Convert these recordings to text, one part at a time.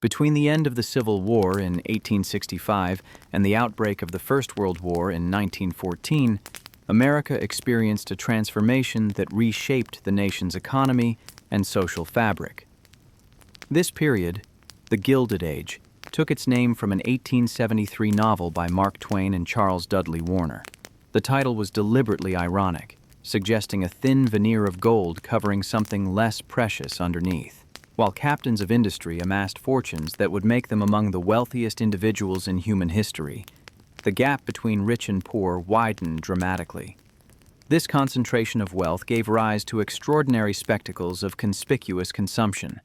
Between the end of the Civil War in 1865 and the outbreak of the First World War in 1914, America experienced a transformation that reshaped the nation's economy and social fabric. This period, the Gilded Age, took its name from an 1873 novel by Mark Twain and Charles Dudley Warner. The title was deliberately ironic, suggesting a thin veneer of gold covering something less precious underneath. While captains of industry amassed fortunes that would make them among the wealthiest individuals in human history, the gap between rich and poor widened dramatically. This concentration of wealth gave rise to extraordinary spectacles of conspicuous consumption.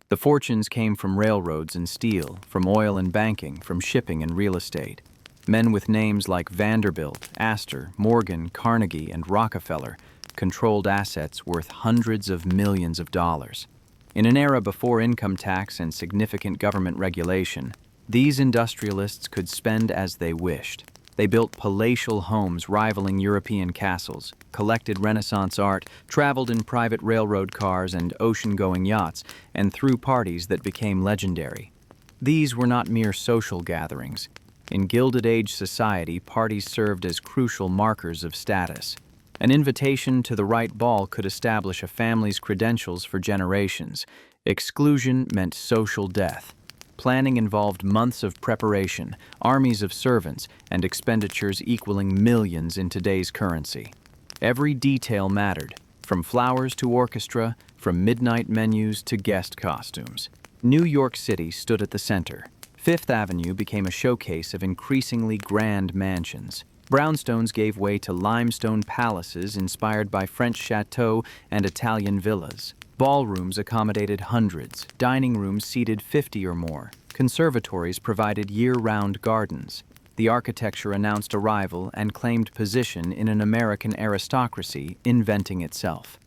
The fortunes came from railroads and steel, from oil and banking, from shipping and real estate. Men with names like Vanderbilt, Astor, Morgan, Carnegie, and Rockefeller controlled assets worth hundreds of millions of dollars. In an era before income tax and significant government regulation, these industrialists could spend as they wished. They built palatial homes rivaling European castles, collected Renaissance art, traveled in private railroad cars and ocean-going yachts, and threw parties that became legendary. These were not mere social gatherings. In Gilded Age society, parties served as crucial markers of status. An invitation to the right ball could establish a family's credentials for generations. Exclusion meant social death. Planning involved months of preparation, armies of servants, and expenditures equaling millions in today's currency. Every detail mattered, from flowers to orchestra, from midnight menus to guest costumes. New York City stood at the center. Fifth Avenue became a showcase of increasingly grand mansions. Brownstones gave way to limestone palaces inspired by French chateaux and Italian villas. Ballrooms accommodated hundreds, dining rooms seated 50 or more. Conservatories provided year-round gardens. The architecture announced arrival and claimed position in an American aristocracy inventing itself.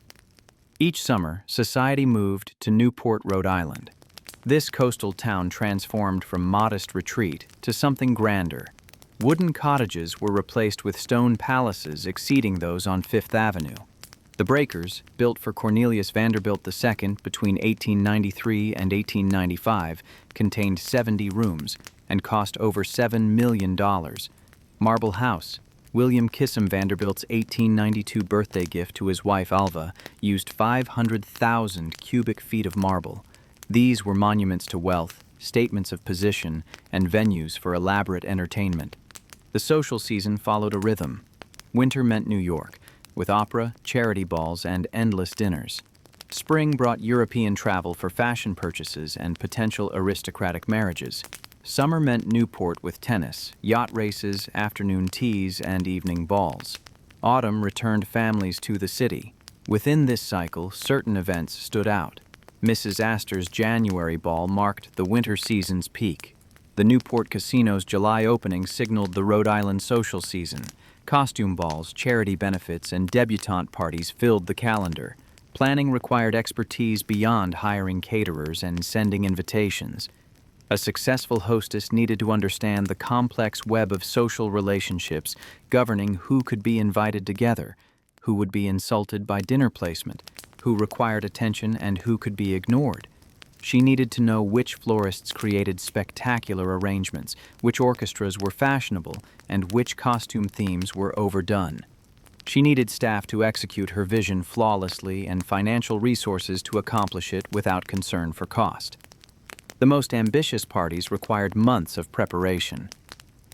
Each summer, society moved to Newport, Rhode Island. This coastal town transformed from modest retreat to something grander. Wooden cottages were replaced with stone palaces exceeding those on Fifth Avenue. The breakers, built for Cornelius Vanderbilt II between 1893 and 1895, contained 70 rooms and cost over $7 million. Marble House, William Kissam Vanderbilt's 1892 birthday gift to his wife Alva, used 500,000 cubic feet of marble. These were monuments to wealth, statements of position, and venues for elaborate entertainment. The social season followed a rhythm. Winter meant New York, with opera, charity balls, and endless dinners. Spring brought European travel for fashion purchases and potential aristocratic marriages. Summer meant Newport with tennis, yacht races, afternoon teas, and evening balls. Autumn returned families to the city. Within this cycle, certain events stood out. Mrs. Astor's January ball marked the winter season's peak. The Newport Casino's July opening signaled the Rhode Island social season. Costume balls, charity benefits, and debutante parties filled the calendar. Planning required expertise beyond hiring caterers and sending invitations. A successful hostess needed to understand the complex web of social relationships governing who could be invited together, who would be insulted by dinner placement, who required attention, and who could be ignored. She needed to know which florists created spectacular arrangements, which orchestras were fashionable, and which costume themes were overdone. She needed staff to execute her vision flawlessly and financial resources to accomplish it without concern for cost. The most ambitious parties required months of preparation.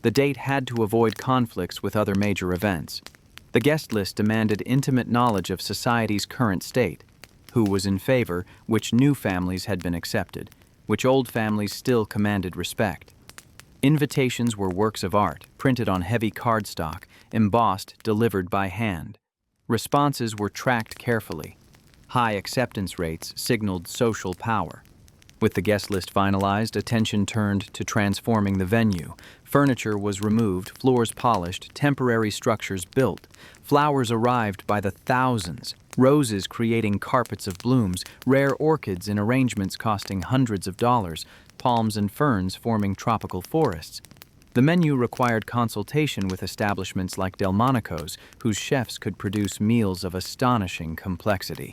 The date had to avoid conflicts with other major events. The guest list demanded intimate knowledge of society's current state. Who was in favor, which new families had been accepted, which old families still commanded respect. Invitations were works of art, printed on heavy cardstock, embossed, delivered by hand. Responses were tracked carefully. High acceptance rates signaled social power. With the guest list finalized, attention turned to transforming the venue. Furniture was removed, floors polished, temporary structures built. Flowers arrived by the thousands. Roses creating carpets of blooms, rare orchids in arrangements costing hundreds of dollars, palms and ferns forming tropical forests. The menu required consultation with establishments like Delmonico's, whose chefs could produce meals of astonishing complexity.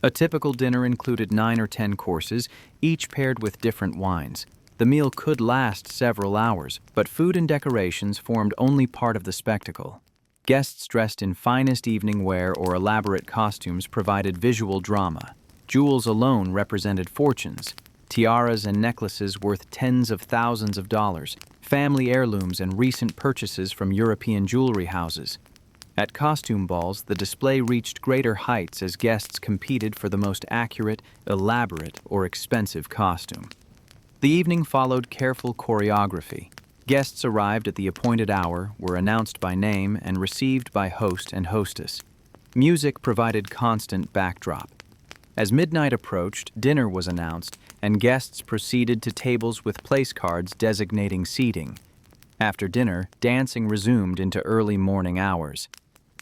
A typical dinner included 9 or 10 courses, each paired with different wines. The meal could last several hours, but food and decorations formed only part of the spectacle. Guests dressed in finest evening wear or elaborate costumes provided visual drama. Jewels alone represented fortunes. Tiaras and necklaces worth tens of thousands of dollars, family heirlooms and recent purchases from European jewelry houses. At costume balls, the display reached greater heights as guests competed for the most accurate, elaborate, or expensive costume. The evening followed careful choreography. Guests arrived at the appointed hour, were announced by name, and received by host and hostess. Music provided constant backdrop. As midnight approached, dinner was announced, and guests proceeded to tables with place cards designating seating. After dinner, dancing resumed into early morning hours.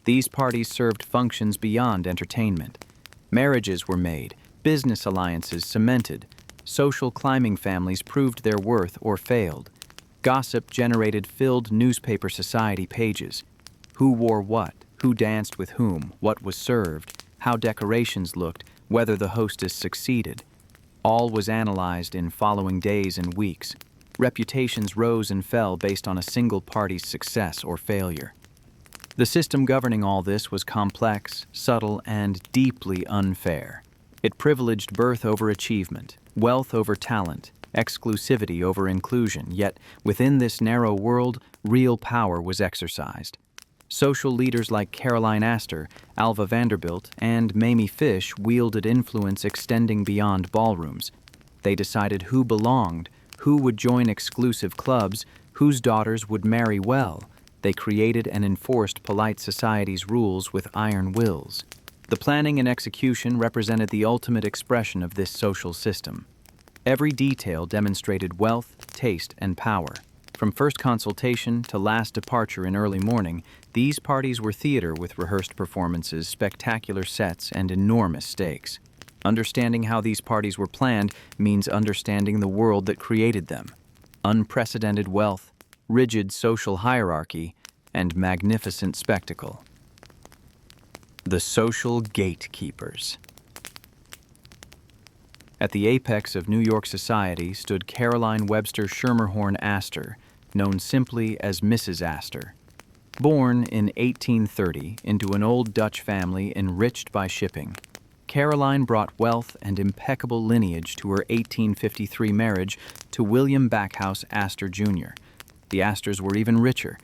These parties served functions beyond entertainment. Marriages were made, business alliances cemented, social climbing families proved their worth or failed. Gossip generated filled newspaper society pages. Who wore what, who danced with whom, what was served, how decorations looked, whether the hostess succeeded. All was analyzed in following days and weeks. Reputations rose and fell based on a single party's success or failure. The system governing all this was complex, subtle, and deeply unfair. It privileged birth over achievement, wealth over talent, exclusivity over inclusion, yet within this narrow world, real power was exercised. Social leaders like Caroline Astor, Alva Vanderbilt, and Mamie Fish wielded influence extending beyond ballrooms. They decided who belonged, who would join exclusive clubs, whose daughters would marry well. They created and enforced polite society's rules with iron wills. The planning and execution represented the ultimate expression of this social system. Every detail demonstrated wealth, taste, and power. From first consultation to last departure in early morning, these parties were theater with rehearsed performances, spectacular sets, and enormous stakes. Understanding how these parties were planned means understanding the world that created them. Unprecedented wealth, rigid social hierarchy, and magnificent spectacle. The social gatekeepers. At the apex of New York society stood Caroline Webster Schermerhorn Astor, known simply as Mrs. Astor. Born in 1830 into an old Dutch family enriched by shipping, Caroline brought wealth and impeccable lineage to her 1853 marriage to William Backhouse Astor, Jr. The Astors were even richer,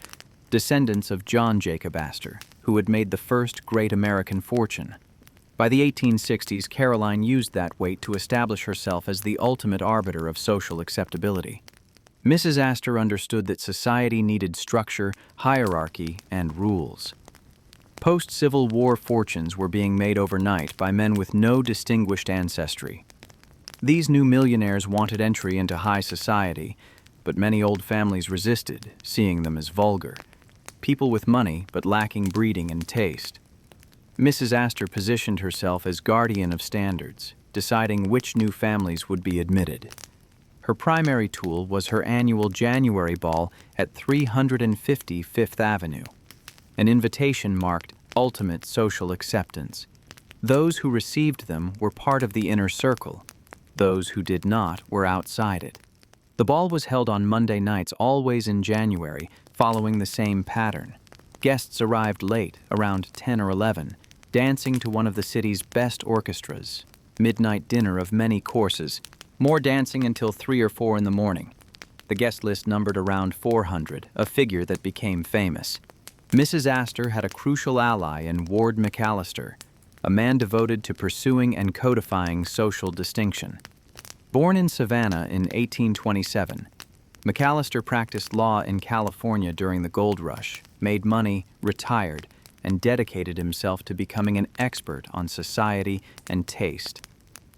descendants of John Jacob Astor, who had made the first great American fortune. By the 1860s, Caroline used that weight to establish herself as the ultimate arbiter of social acceptability. Mrs. Astor understood that society needed structure, hierarchy, and rules. Post-Civil War fortunes were being made overnight by men with no distinguished ancestry. These new millionaires wanted entry into high society, but many old families resisted, seeing them as vulgar. People with money, but lacking breeding and taste. Mrs. Astor positioned herself as guardian of standards, deciding which new families would be admitted. Her primary tool was her annual January ball at 350 Fifth Avenue. An invitation marked ultimate social acceptance. Those who received them were part of the inner circle. Those who did not were outside it. The ball was held on Monday nights, always in January, following the same pattern. Guests arrived late, around 10 or 11, dancing to one of the city's best orchestras. Midnight dinner of many courses, more dancing until 3 or 4 in the morning. The guest list numbered around 400, a figure that became famous. Mrs. Astor had a crucial ally in Ward McAllister, a man devoted to pursuing and codifying social distinction. Born in Savannah in 1827, McAllister practiced law in California during the gold rush, made money, retired, and dedicated himself to becoming an expert on society and taste.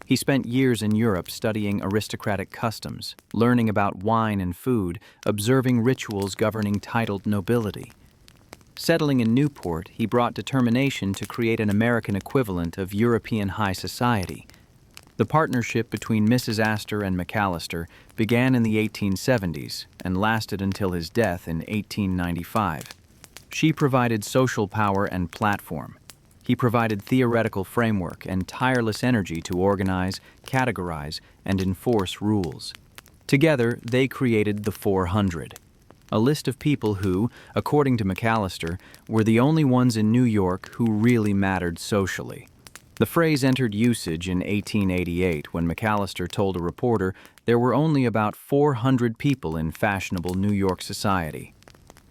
He spent years in Europe studying aristocratic customs, learning about wine and food, observing rituals governing titled nobility. Settling in Newport, he brought determination to create an American equivalent of European high society. The partnership between Mrs. Astor and McAllister began in the 1870s and lasted until his death in 1895. She provided social power and platform. He provided theoretical framework and tireless energy to organize, categorize, and enforce rules. Together, they created the 400, a list of people who, according to McAllister, were the only ones in New York who really mattered socially. The phrase entered usage in 1888 when McAllister told a reporter there were only about 400 people in fashionable New York society.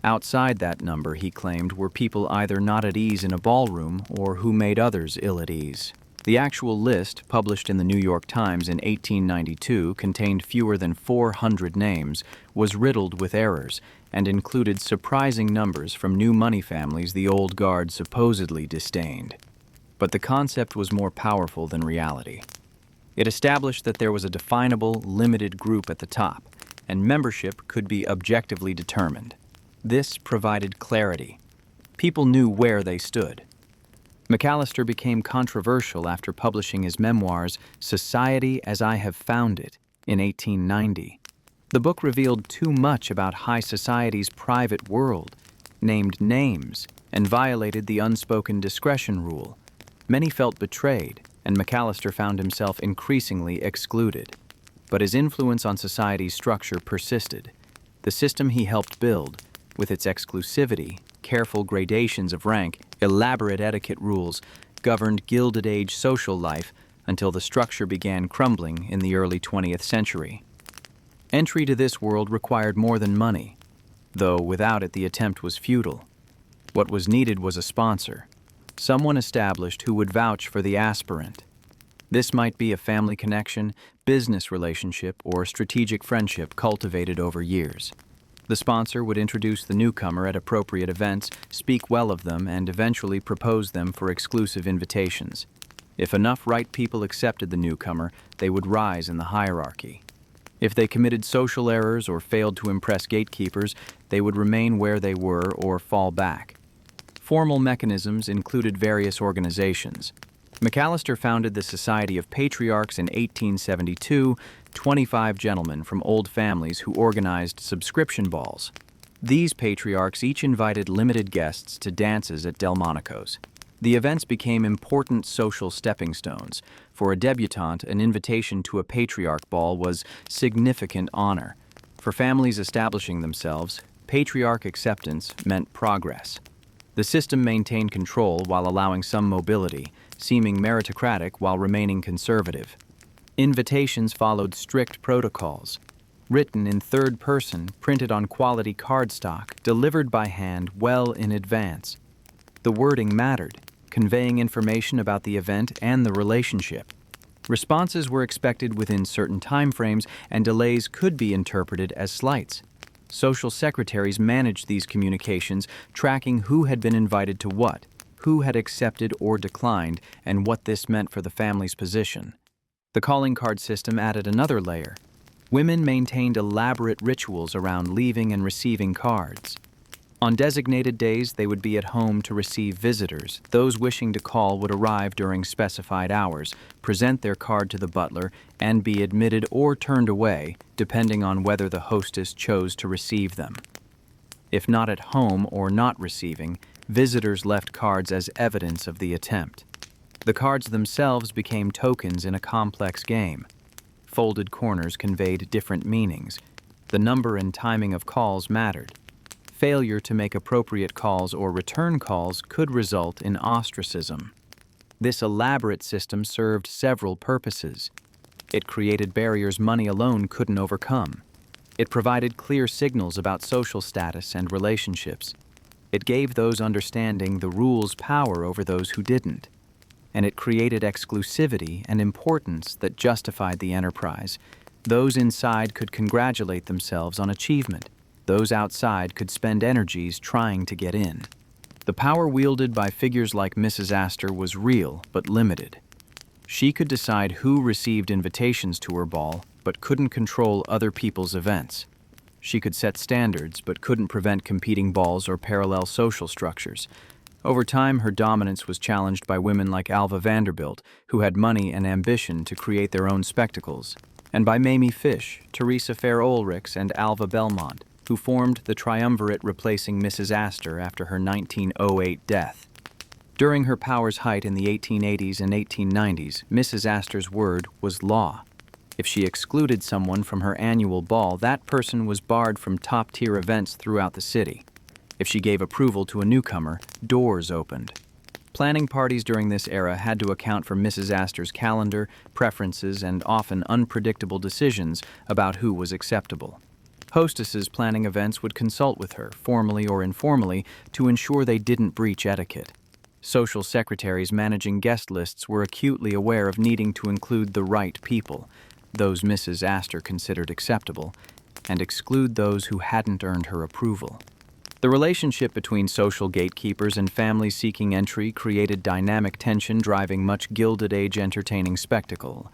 Outside that number, he claimed, were people either not at ease in a ballroom or who made others ill at ease. The actual list, published in the New York Times in 1892, contained fewer than 400 names, was riddled with errors, and included surprising numbers from new money families the old guard supposedly disdained. But the concept was more powerful than reality. It established that there was a definable, limited group at the top, and membership could be objectively determined. This provided clarity. People knew where they stood. McAllister became controversial after publishing his memoirs, Society as I Have Found It, in 1890. The book revealed too much about high society's private world, named names, and violated the unspoken discretion rule. Many felt betrayed, and McAllister found himself increasingly excluded. But his influence on society's structure persisted. The system he helped build, with its exclusivity, careful gradations of rank, elaborate etiquette rules, governed Gilded Age social life until the structure began crumbling in the early 20th century. Entry to this world required more than money, though without it the attempt was futile. What was needed was a sponsor, someone established who would vouch for the aspirant. This might be a family connection, business relationship, or strategic friendship cultivated over years. The sponsor would introduce the newcomer at appropriate events, speak well of them, and eventually propose them for exclusive invitations. If enough right people accepted the newcomer, they would rise in the hierarchy. If they committed social errors or failed to impress gatekeepers, they would remain where they were or fall back. Formal mechanisms included various organizations. McAllister founded the Society of Patriarchs in 1872, 25 gentlemen from old families who organized subscription balls. These patriarchs each invited limited guests to dances at Delmonico's. The events became important social stepping stones. For a debutante, an invitation to a patriarch ball was significant honor. For families establishing themselves, patriarch acceptance meant progress. The system maintained control while allowing some mobility, seeming meritocratic while remaining conservative. Invitations followed strict protocols, written in third person, printed on quality cardstock, delivered by hand well in advance. The wording mattered, conveying information about the event and the relationship. Responses were expected within certain timeframes, and delays could be interpreted as slights. Social secretaries managed these communications, tracking who had been invited to what, who had accepted or declined, and what this meant for the family's position. The calling card system added another layer. Women maintained elaborate rituals around leaving and receiving cards. On designated days, they would be at home to receive visitors. Those wishing to call would arrive during specified hours, present their card to the butler, and be admitted or turned away, depending on whether the hostess chose to receive them. If not at home or not receiving, visitors left cards as evidence of the attempt. The cards themselves became tokens in a complex game. Folded corners conveyed different meanings. The number and timing of calls mattered. Failure to make appropriate calls or return calls could result in ostracism. This elaborate system served several purposes. It created barriers money alone couldn't overcome. It provided clear signals about social status and relationships. It gave those understanding the rules power over those who didn't. And it created exclusivity and importance that justified the enterprise. Those inside could congratulate themselves on achievement. Those outside could spend energies trying to get in. The power wielded by figures like Mrs. Astor was real but limited. She could decide who received invitations to her ball, but couldn't control other people's events. She could set standards, but couldn't prevent competing balls or parallel social structures. Over time, her dominance was challenged by women like Alva Vanderbilt, who had money and ambition to create their own spectacles, and by Mamie Fish, Teresa Fair Ulrichs, and Alva Belmont, who formed the triumvirate replacing Mrs. Astor after her 1908 death. During her power's height in the 1880s and 1890s, Mrs. Astor's word was law. If she excluded someone from her annual ball, that person was barred from top-tier events throughout the city. If she gave approval to a newcomer, doors opened. Planning parties during this era had to account for Mrs. Astor's calendar, preferences, and often unpredictable decisions about who was acceptable. Hostesses planning events would consult with her, formally or informally, to ensure they didn't breach etiquette. Social secretaries managing guest lists were acutely aware of needing to include the right people, those Mrs. Astor considered acceptable, and exclude those who hadn't earned her approval. The relationship between social gatekeepers and families seeking entry created dynamic tension, driving much Gilded Age entertaining spectacle.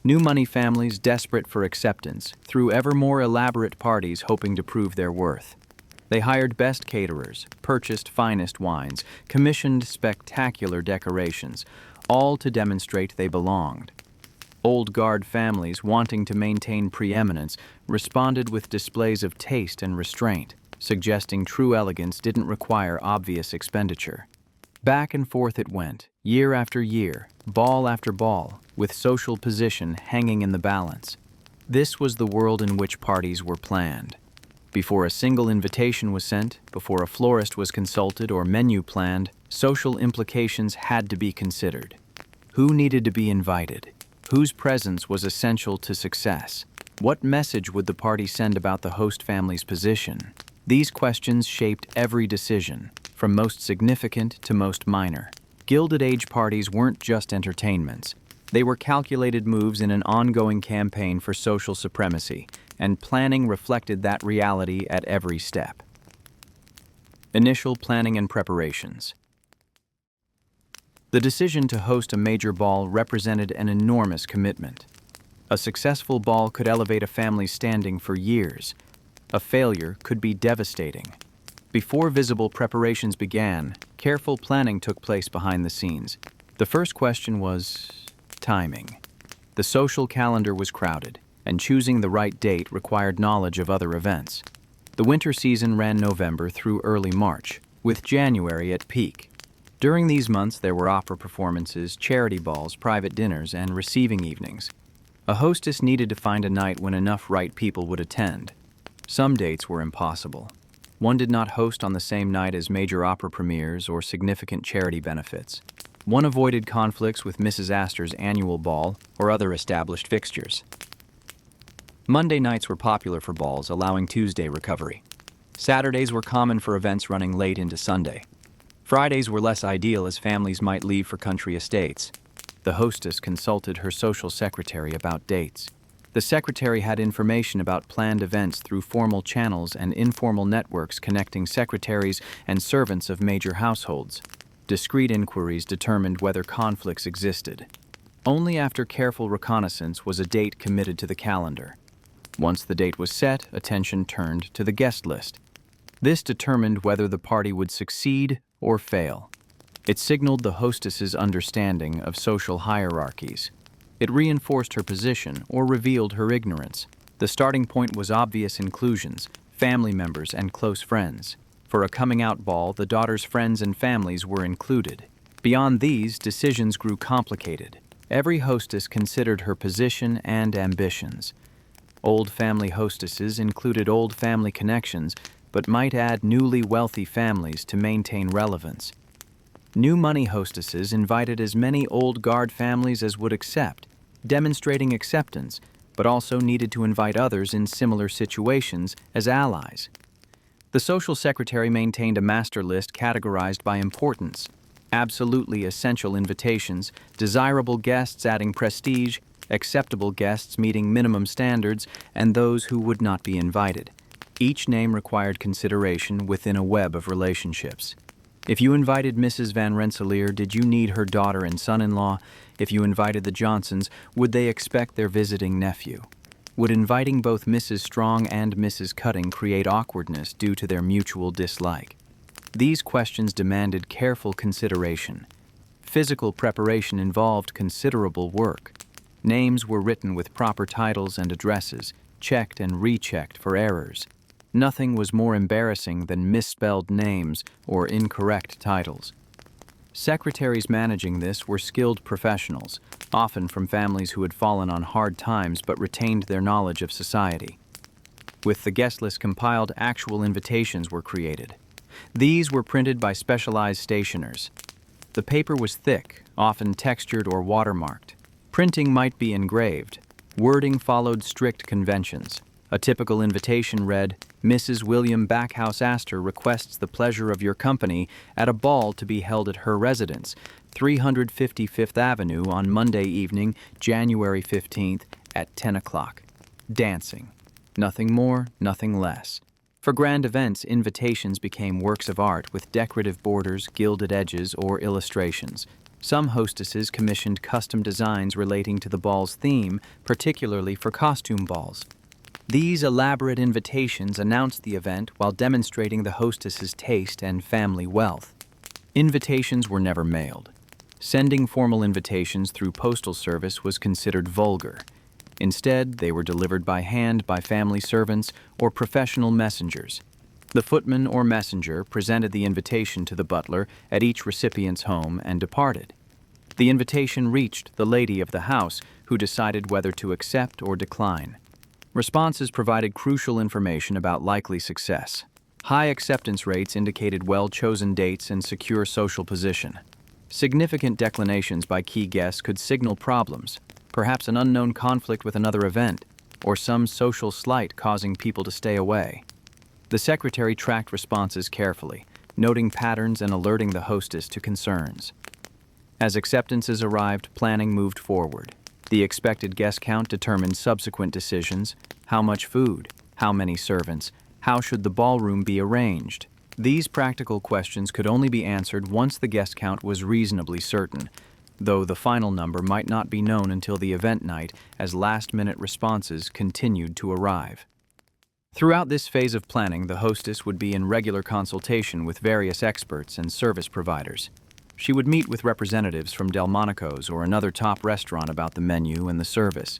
New money families, desperate for acceptance, threw ever more elaborate parties hoping to prove their worth. They hired best caterers, purchased finest wines, commissioned spectacular decorations, all to demonstrate they belonged. Old guard families, wanting to maintain preeminence, responded with displays of taste and restraint, suggesting true elegance didn't require obvious expenditure. Back and forth it went, year after year, ball after ball, with social position hanging in the balance. This was the world in which parties were planned. Before a single invitation was sent, before a florist was consulted or menu planned, social implications had to be considered. Who needed to be invited? Whose presence was essential to success? What message would the party send about the host family's position? These questions shaped every decision, from most significant to most minor. Gilded Age parties weren't just entertainments. They were calculated moves in an ongoing campaign for social supremacy, and planning reflected that reality at every step. Initial planning and preparations. The decision to host a major ball represented an enormous commitment. A successful ball could elevate a family's standing for years. A failure could be devastating. Before visible preparations began, careful planning took place behind the scenes. The first question was timing. The social calendar was crowded, and choosing the right date required knowledge of other events. The winter season ran November through early March, with January at peak. During these months, there were opera performances, charity balls, private dinners, and receiving evenings. A hostess needed to find a night when enough right people would attend. Some dates were impossible. One did not host on the same night as major opera premieres or significant charity benefits. One avoided conflicts with Mrs. Astor's annual ball or other established fixtures. Monday nights were popular for balls, allowing Tuesday recovery. Saturdays were common for events running late into Sunday. Fridays were less ideal as families might leave for country estates. The hostess consulted her social secretary about dates. The secretary had information about planned events through formal channels and informal networks connecting secretaries and servants of major households. Discreet inquiries determined whether conflicts existed. Only after careful reconnaissance was a date committed to the calendar. Once the date was set, attention turned to the guest list. This determined whether the party would succeed or fail. It signaled the hostess's understanding of social hierarchies. It reinforced her position or revealed her ignorance. The starting point was obvious inclusions, family members and close friends. For a coming-out ball, the daughter's friends and families were included. Beyond these, decisions grew complicated. Every hostess considered her position and ambitions. Old family hostesses included old family connections, but might add newly wealthy families to maintain relevance. New money hostesses invited as many old guard families as would accept, demonstrating acceptance, but also needed to invite others in similar situations as allies. The social secretary maintained a master list categorized by importance: absolutely essential invitations, desirable guests adding prestige, acceptable guests meeting minimum standards, and those who would not be invited. Each name required consideration within a web of relationships. If you invited Mrs. Van Rensselaer, did you need her daughter and son-in-law? If you invited the Johnsons, would they expect their visiting nephew? Would inviting both Mrs. Strong and Mrs. Cutting create awkwardness due to their mutual dislike? These questions demanded careful consideration. Physical preparation involved considerable work. Names were written with proper titles and addresses, checked and rechecked for errors. Nothing was more embarrassing than misspelled names or incorrect titles. Secretaries managing this were skilled professionals, often from families who had fallen on hard times but retained their knowledge of society. With the guest list compiled, actual invitations were created. These were printed by specialized stationers. The paper was thick, often textured or watermarked. Printing might be engraved. Wording followed strict conventions. A typical invitation read, "Mrs. William Backhouse Astor requests the pleasure of your company at a ball to be held at her residence, 355th Avenue on Monday evening, January 15th at 10 o'clock. Dancing. Nothing more, nothing less." For grand events, invitations became works of art with decorative borders, gilded edges, or illustrations. Some hostesses commissioned custom designs relating to the ball's theme, particularly for costume balls. These elaborate invitations announced the event while demonstrating the hostess's taste and family wealth. Invitations were never mailed. Sending formal invitations through postal service was considered vulgar. Instead, they were delivered by hand by family servants or professional messengers. The footman or messenger presented the invitation to the butler at each recipient's home and departed. The invitation reached the lady of the house, who decided whether to accept or decline. Responses provided crucial information about likely success. High acceptance rates indicated well-chosen dates and secure social position. Significant declinations by key guests could signal problems, perhaps an unknown conflict with another event, or some social slight causing people to stay away. The secretary tracked responses carefully, noting patterns and alerting the hostess to concerns. As acceptances arrived, planning moved forward. The expected guest count determined subsequent decisions: how much food, how many servants, how should the ballroom be arranged. These practical questions could only be answered once the guest count was reasonably certain, though the final number might not be known until the event night as last-minute responses continued to arrive. Throughout this phase of planning, the hostess would be in regular consultation with various experts and service providers. She would meet with representatives from Delmonico's or another top restaurant about the menu and the service.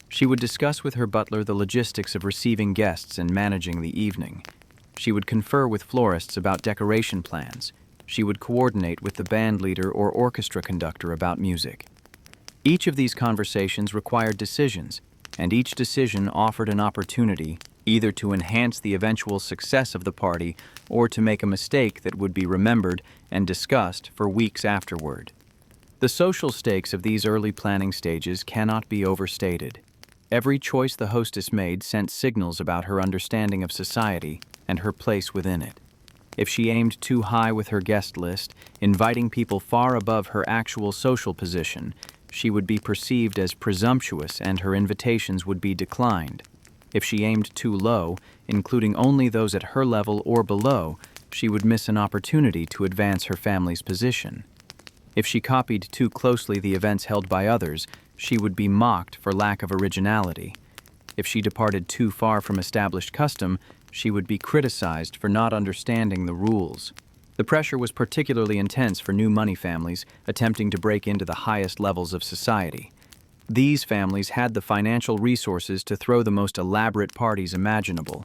She would discuss with her butler the logistics of receiving guests and managing the evening. She would confer with florists about decoration plans. She would coordinate with the band leader or orchestra conductor about music. Each of these conversations required decisions, and each decision offered an opportunity either to enhance the eventual success of the party or to make a mistake that would be remembered and discussed for weeks afterward. The social stakes of these early planning stages cannot be overstated. Every choice the hostess made sent signals about her understanding of society and her place within it. If she aimed too high with her guest list, inviting people far above her actual social position, she would be perceived as presumptuous and her invitations would be declined. If she aimed too low, including only those at her level or below, she would miss an opportunity to advance her family's position. If she copied too closely the events held by others, she would be mocked for lack of originality. If she departed too far from established custom, she would be criticized for not understanding the rules. The pressure was particularly intense for new money families attempting to break into the highest levels of society. These families had the financial resources to throw the most elaborate parties imaginable,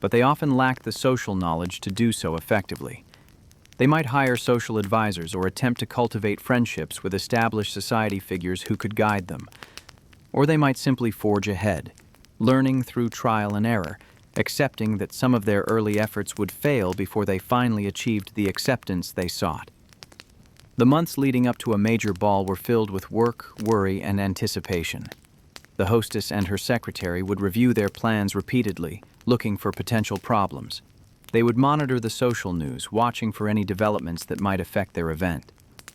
but they often lacked the social knowledge to do so effectively. They might hire social advisors or attempt to cultivate friendships with established society figures who could guide them. Or they might simply forge ahead, learning through trial and error, accepting that some of their early efforts would fail before they finally achieved the acceptance they sought. The months leading up to a major ball were filled with work, worry, and anticipation. The hostess and her secretary would review their plans repeatedly, looking for potential problems. They would monitor the social news, watching for any developments that might affect their event.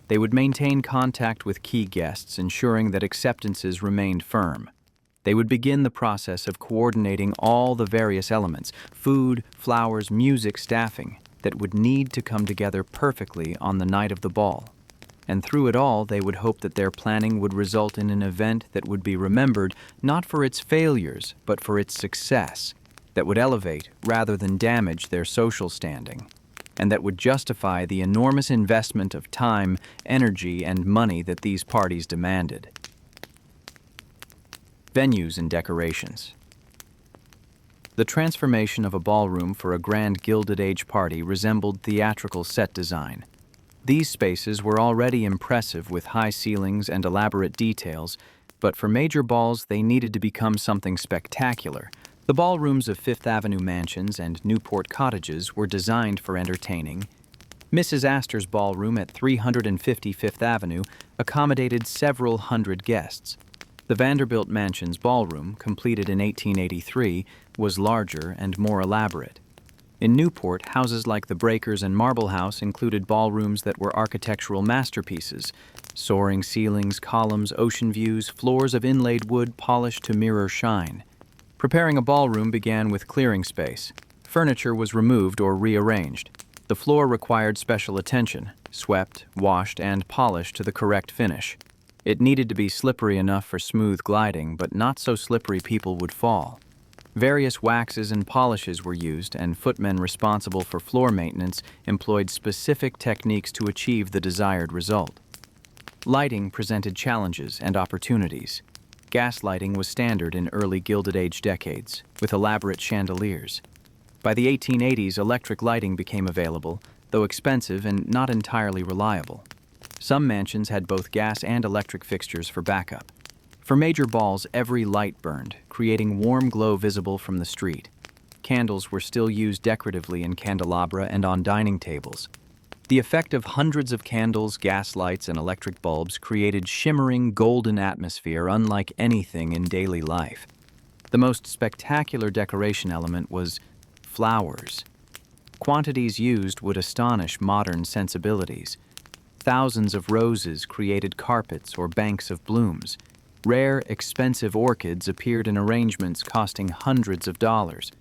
They would maintain contact with key guests, ensuring that acceptances remained firm. They would begin the process of coordinating all the various elements, food, flowers, music, staffing, that would need to come together perfectly on the night of the ball. And through it all, they would hope that their planning would result in an event that would be remembered not for its failures, but for its success, that would elevate rather than damage their social standing, and that would justify the enormous investment of time, energy, and money that these parties demanded. Venues and decorations. The transformation of a ballroom for a grand Gilded Age party resembled theatrical set design. These spaces were already impressive with high ceilings and elaborate details, but for major balls they needed to become something spectacular. The ballrooms of Fifth Avenue mansions and Newport cottages were designed for entertaining. Mrs. Astor's ballroom at 350 Fifth Avenue accommodated several hundred guests. The Vanderbilt mansion's ballroom, completed in 1883, was larger and more elaborate. In Newport, houses like the Breakers and Marble House included ballrooms that were architectural masterpieces: soaring ceilings, columns, ocean views, floors of inlaid wood polished to mirror shine. Preparing a ballroom began with clearing space. Furniture was removed or rearranged. The floor required special attention, swept, washed, and polished to the correct finish. It needed to be slippery enough for smooth gliding, but not so slippery people would fall. Various waxes and polishes were used, and footmen responsible for floor maintenance employed specific techniques to achieve the desired result. Lighting presented challenges and opportunities. Gas lighting was standard in early Gilded Age decades, with elaborate chandeliers. By the 1880s, electric lighting became available, though expensive and not entirely reliable. Some mansions had both gas and electric fixtures for backup. For major balls, every light burned, creating warm glow visible from the street. Candles were still used decoratively in candelabra and on dining tables. The effect of hundreds of candles, gas lights, and electric bulbs created shimmering, golden atmosphere unlike anything in daily life. The most spectacular decoration element was flowers. Quantities used would astonish modern sensibilities. Thousands of roses created carpets or banks of blooms. Rare, expensive orchids appeared in arrangements costing hundreds of dollars.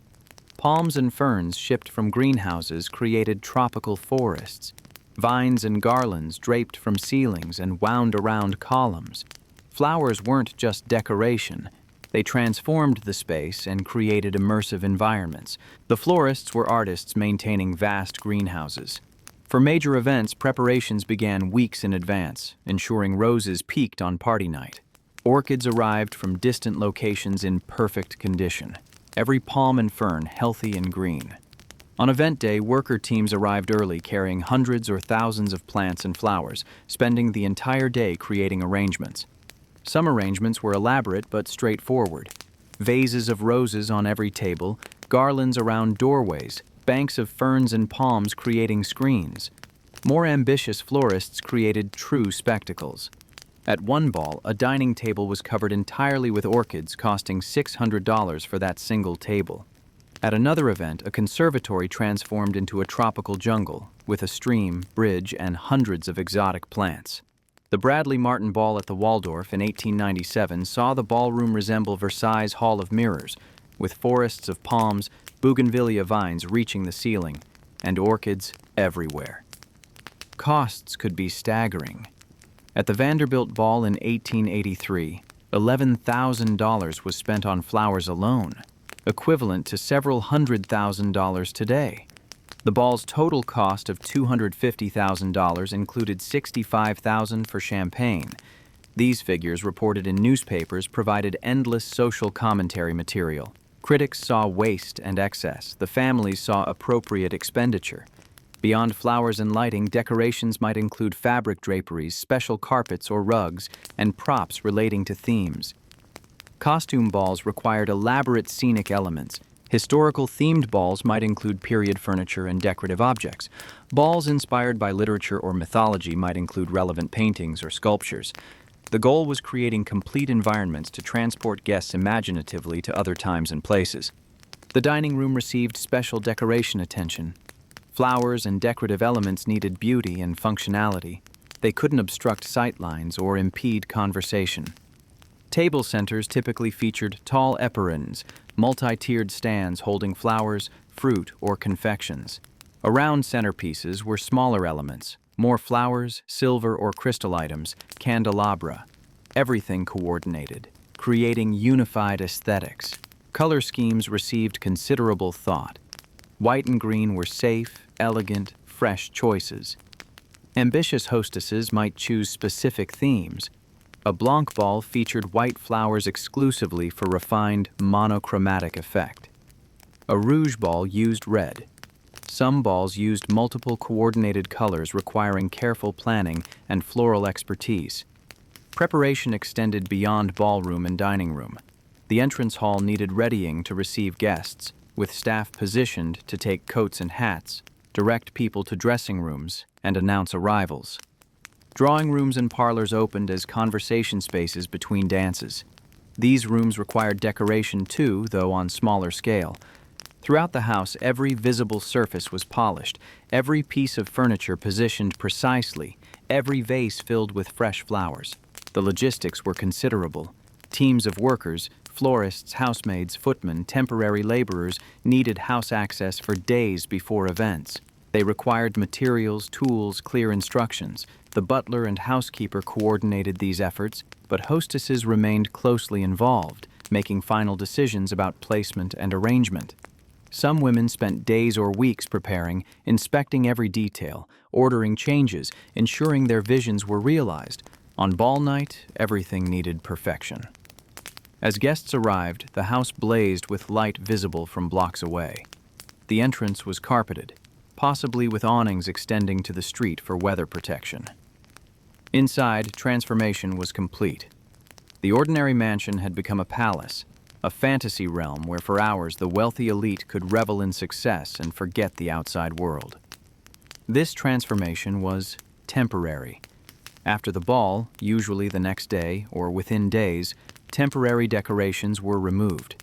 Palms and ferns shipped from greenhouses created tropical forests. Vines and garlands draped from ceilings and wound around columns. Flowers weren't just decoration. They transformed the space and created immersive environments. The florists were artists maintaining vast greenhouses. For major events, preparations began weeks in advance, ensuring roses peaked on party night. Orchids arrived from distant locations in perfect condition, every palm and fern healthy and green. On event day, worker teams arrived early carrying hundreds or thousands of plants and flowers, spending the entire day creating arrangements. Some arrangements were elaborate but straightforward. Vases of roses on every table, garlands around doorways, banks of ferns and palms creating screens. More ambitious florists created true spectacles. At one ball, a dining table was covered entirely with orchids, costing $600 for that single table. At another event, a conservatory transformed into a tropical jungle, with a stream, bridge, and hundreds of exotic plants. The Bradley Martin Ball at the Waldorf in 1897 saw the ballroom resemble Versailles' Hall of Mirrors, with forests of palms, bougainvillea vines reaching the ceiling, and orchids everywhere. Costs could be staggering. At the Vanderbilt Ball in 1883, $11,000 was spent on flowers alone, equivalent to several $100,000 today. The ball's total cost of $250,000 included $65,000 for champagne. These figures, reported in newspapers, provided endless social commentary material. Critics saw waste and excess. The families saw appropriate expenditure. Beyond flowers and lighting, decorations might include fabric draperies, special carpets or rugs, and props relating to themes. Costume balls required elaborate scenic elements. Historical-themed balls might include period furniture and decorative objects. Balls inspired by literature or mythology might include relevant paintings or sculptures. The goal was creating complete environments to transport guests imaginatively to other times and places. The dining room received special decoration attention. Flowers and decorative elements needed beauty and functionality. They couldn't obstruct sight lines or impede conversation. Table centers typically featured tall eperons, multi-tiered stands holding flowers, fruit, or confections. Around centerpieces were smaller elements, more flowers, silver or crystal items, candelabra. Everything coordinated, creating unified aesthetics. Color schemes received considerable thought. White and green were safe, elegant, fresh choices. Ambitious hostesses might choose specific themes. A Blanc ball featured white flowers exclusively for refined, monochromatic effect. A Rouge ball used red. Some balls used multiple coordinated colors requiring careful planning and floral expertise. Preparation extended beyond ballroom and dining room. The entrance hall needed readying to receive guests, with staff positioned to take coats and hats, direct people to dressing rooms, and announce arrivals. Drawing rooms and parlors opened as conversation spaces between dances. These rooms required decoration too, though on smaller scale. Throughout the house, every visible surface was polished, every piece of furniture positioned precisely, every vase filled with fresh flowers. The logistics were considerable. Teams of workers, florists, housemaids, footmen, temporary laborers needed house access for days before events. They required materials, tools, clear instructions. The butler and housekeeper coordinated these efforts, but hostesses remained closely involved, making final decisions about placement and arrangement. Some women spent days or weeks preparing, inspecting every detail, ordering changes, ensuring their visions were realized. On ball night, everything needed perfection. As guests arrived, the house blazed with light visible from blocks away. The entrance was carpeted, possibly with awnings extending to the street for weather protection. Inside, transformation was complete. The ordinary mansion had become a palace, a fantasy realm where for hours the wealthy elite could revel in success and forget the outside world. This transformation was temporary. After the ball, usually the next day or within days, temporary decorations were removed.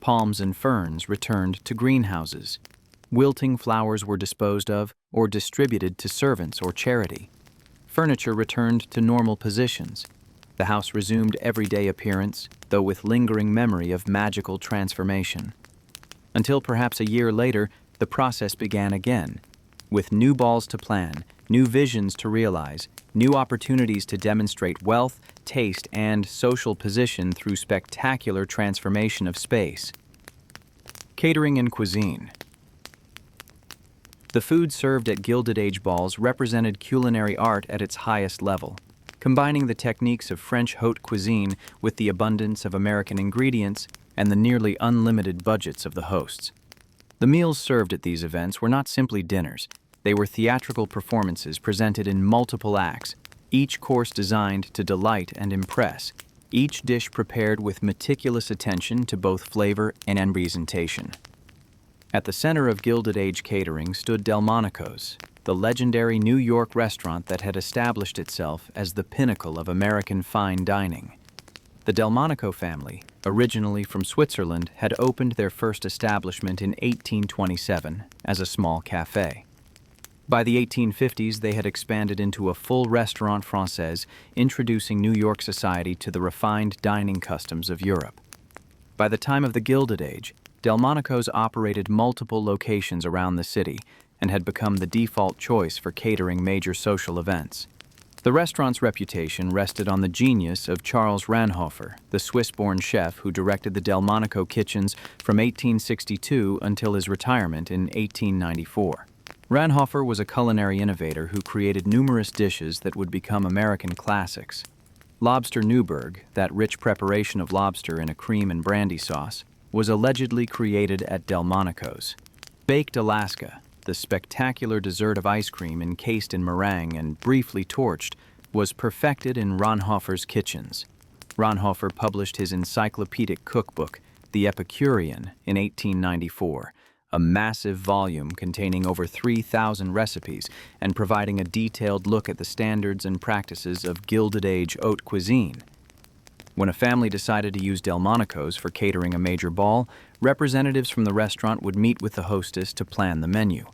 Palms and ferns returned to greenhouses. Wilting flowers were disposed of or distributed to servants or charity. Furniture returned to normal positions. The house resumed everyday appearance, though with lingering memory of magical transformation. Until perhaps a year later, the process began again, with new balls to plan, new visions to realize, new opportunities to demonstrate wealth, taste, and social position through spectacular transformation of space. Catering and cuisine. The food served at Gilded Age balls represented culinary art at its highest level, combining the techniques of French haute cuisine with the abundance of American ingredients and the nearly unlimited budgets of the hosts. The meals served at these events were not simply dinners. They were theatrical performances presented in multiple acts, each course designed to delight and impress, each dish prepared with meticulous attention to both flavor and presentation. At the center of Gilded Age catering stood Delmonico's, the legendary New York restaurant that had established itself as the pinnacle of American fine dining. The Delmonico family, originally from Switzerland, had opened their first establishment in 1827 as a small café. By the 1850s, they had expanded into a full restaurant française, introducing New York society to the refined dining customs of Europe. By the time of the Gilded Age, Delmonico's operated multiple locations around the city and had become the default choice for catering major social events. The restaurant's reputation rested on the genius of Charles Ranhofer, the Swiss-born chef who directed the Delmonico kitchens from 1862 until his retirement in 1894. Ranhofer was a culinary innovator who created numerous dishes that would become American classics. Lobster Newburg, that rich preparation of lobster in a cream and brandy sauce, was allegedly created at Delmonico's. Baked Alaska, the spectacular dessert of ice cream encased in meringue and briefly torched, was perfected in Ranhofer's kitchens. Ranhofer published his encyclopedic cookbook, The Epicurean, in 1894, a massive volume containing over 3,000 recipes and providing a detailed look at the standards and practices of Gilded Age haute cuisine. When a family decided to use Delmonico's for catering a major ball, representatives from the restaurant would meet with the hostess to plan the menu.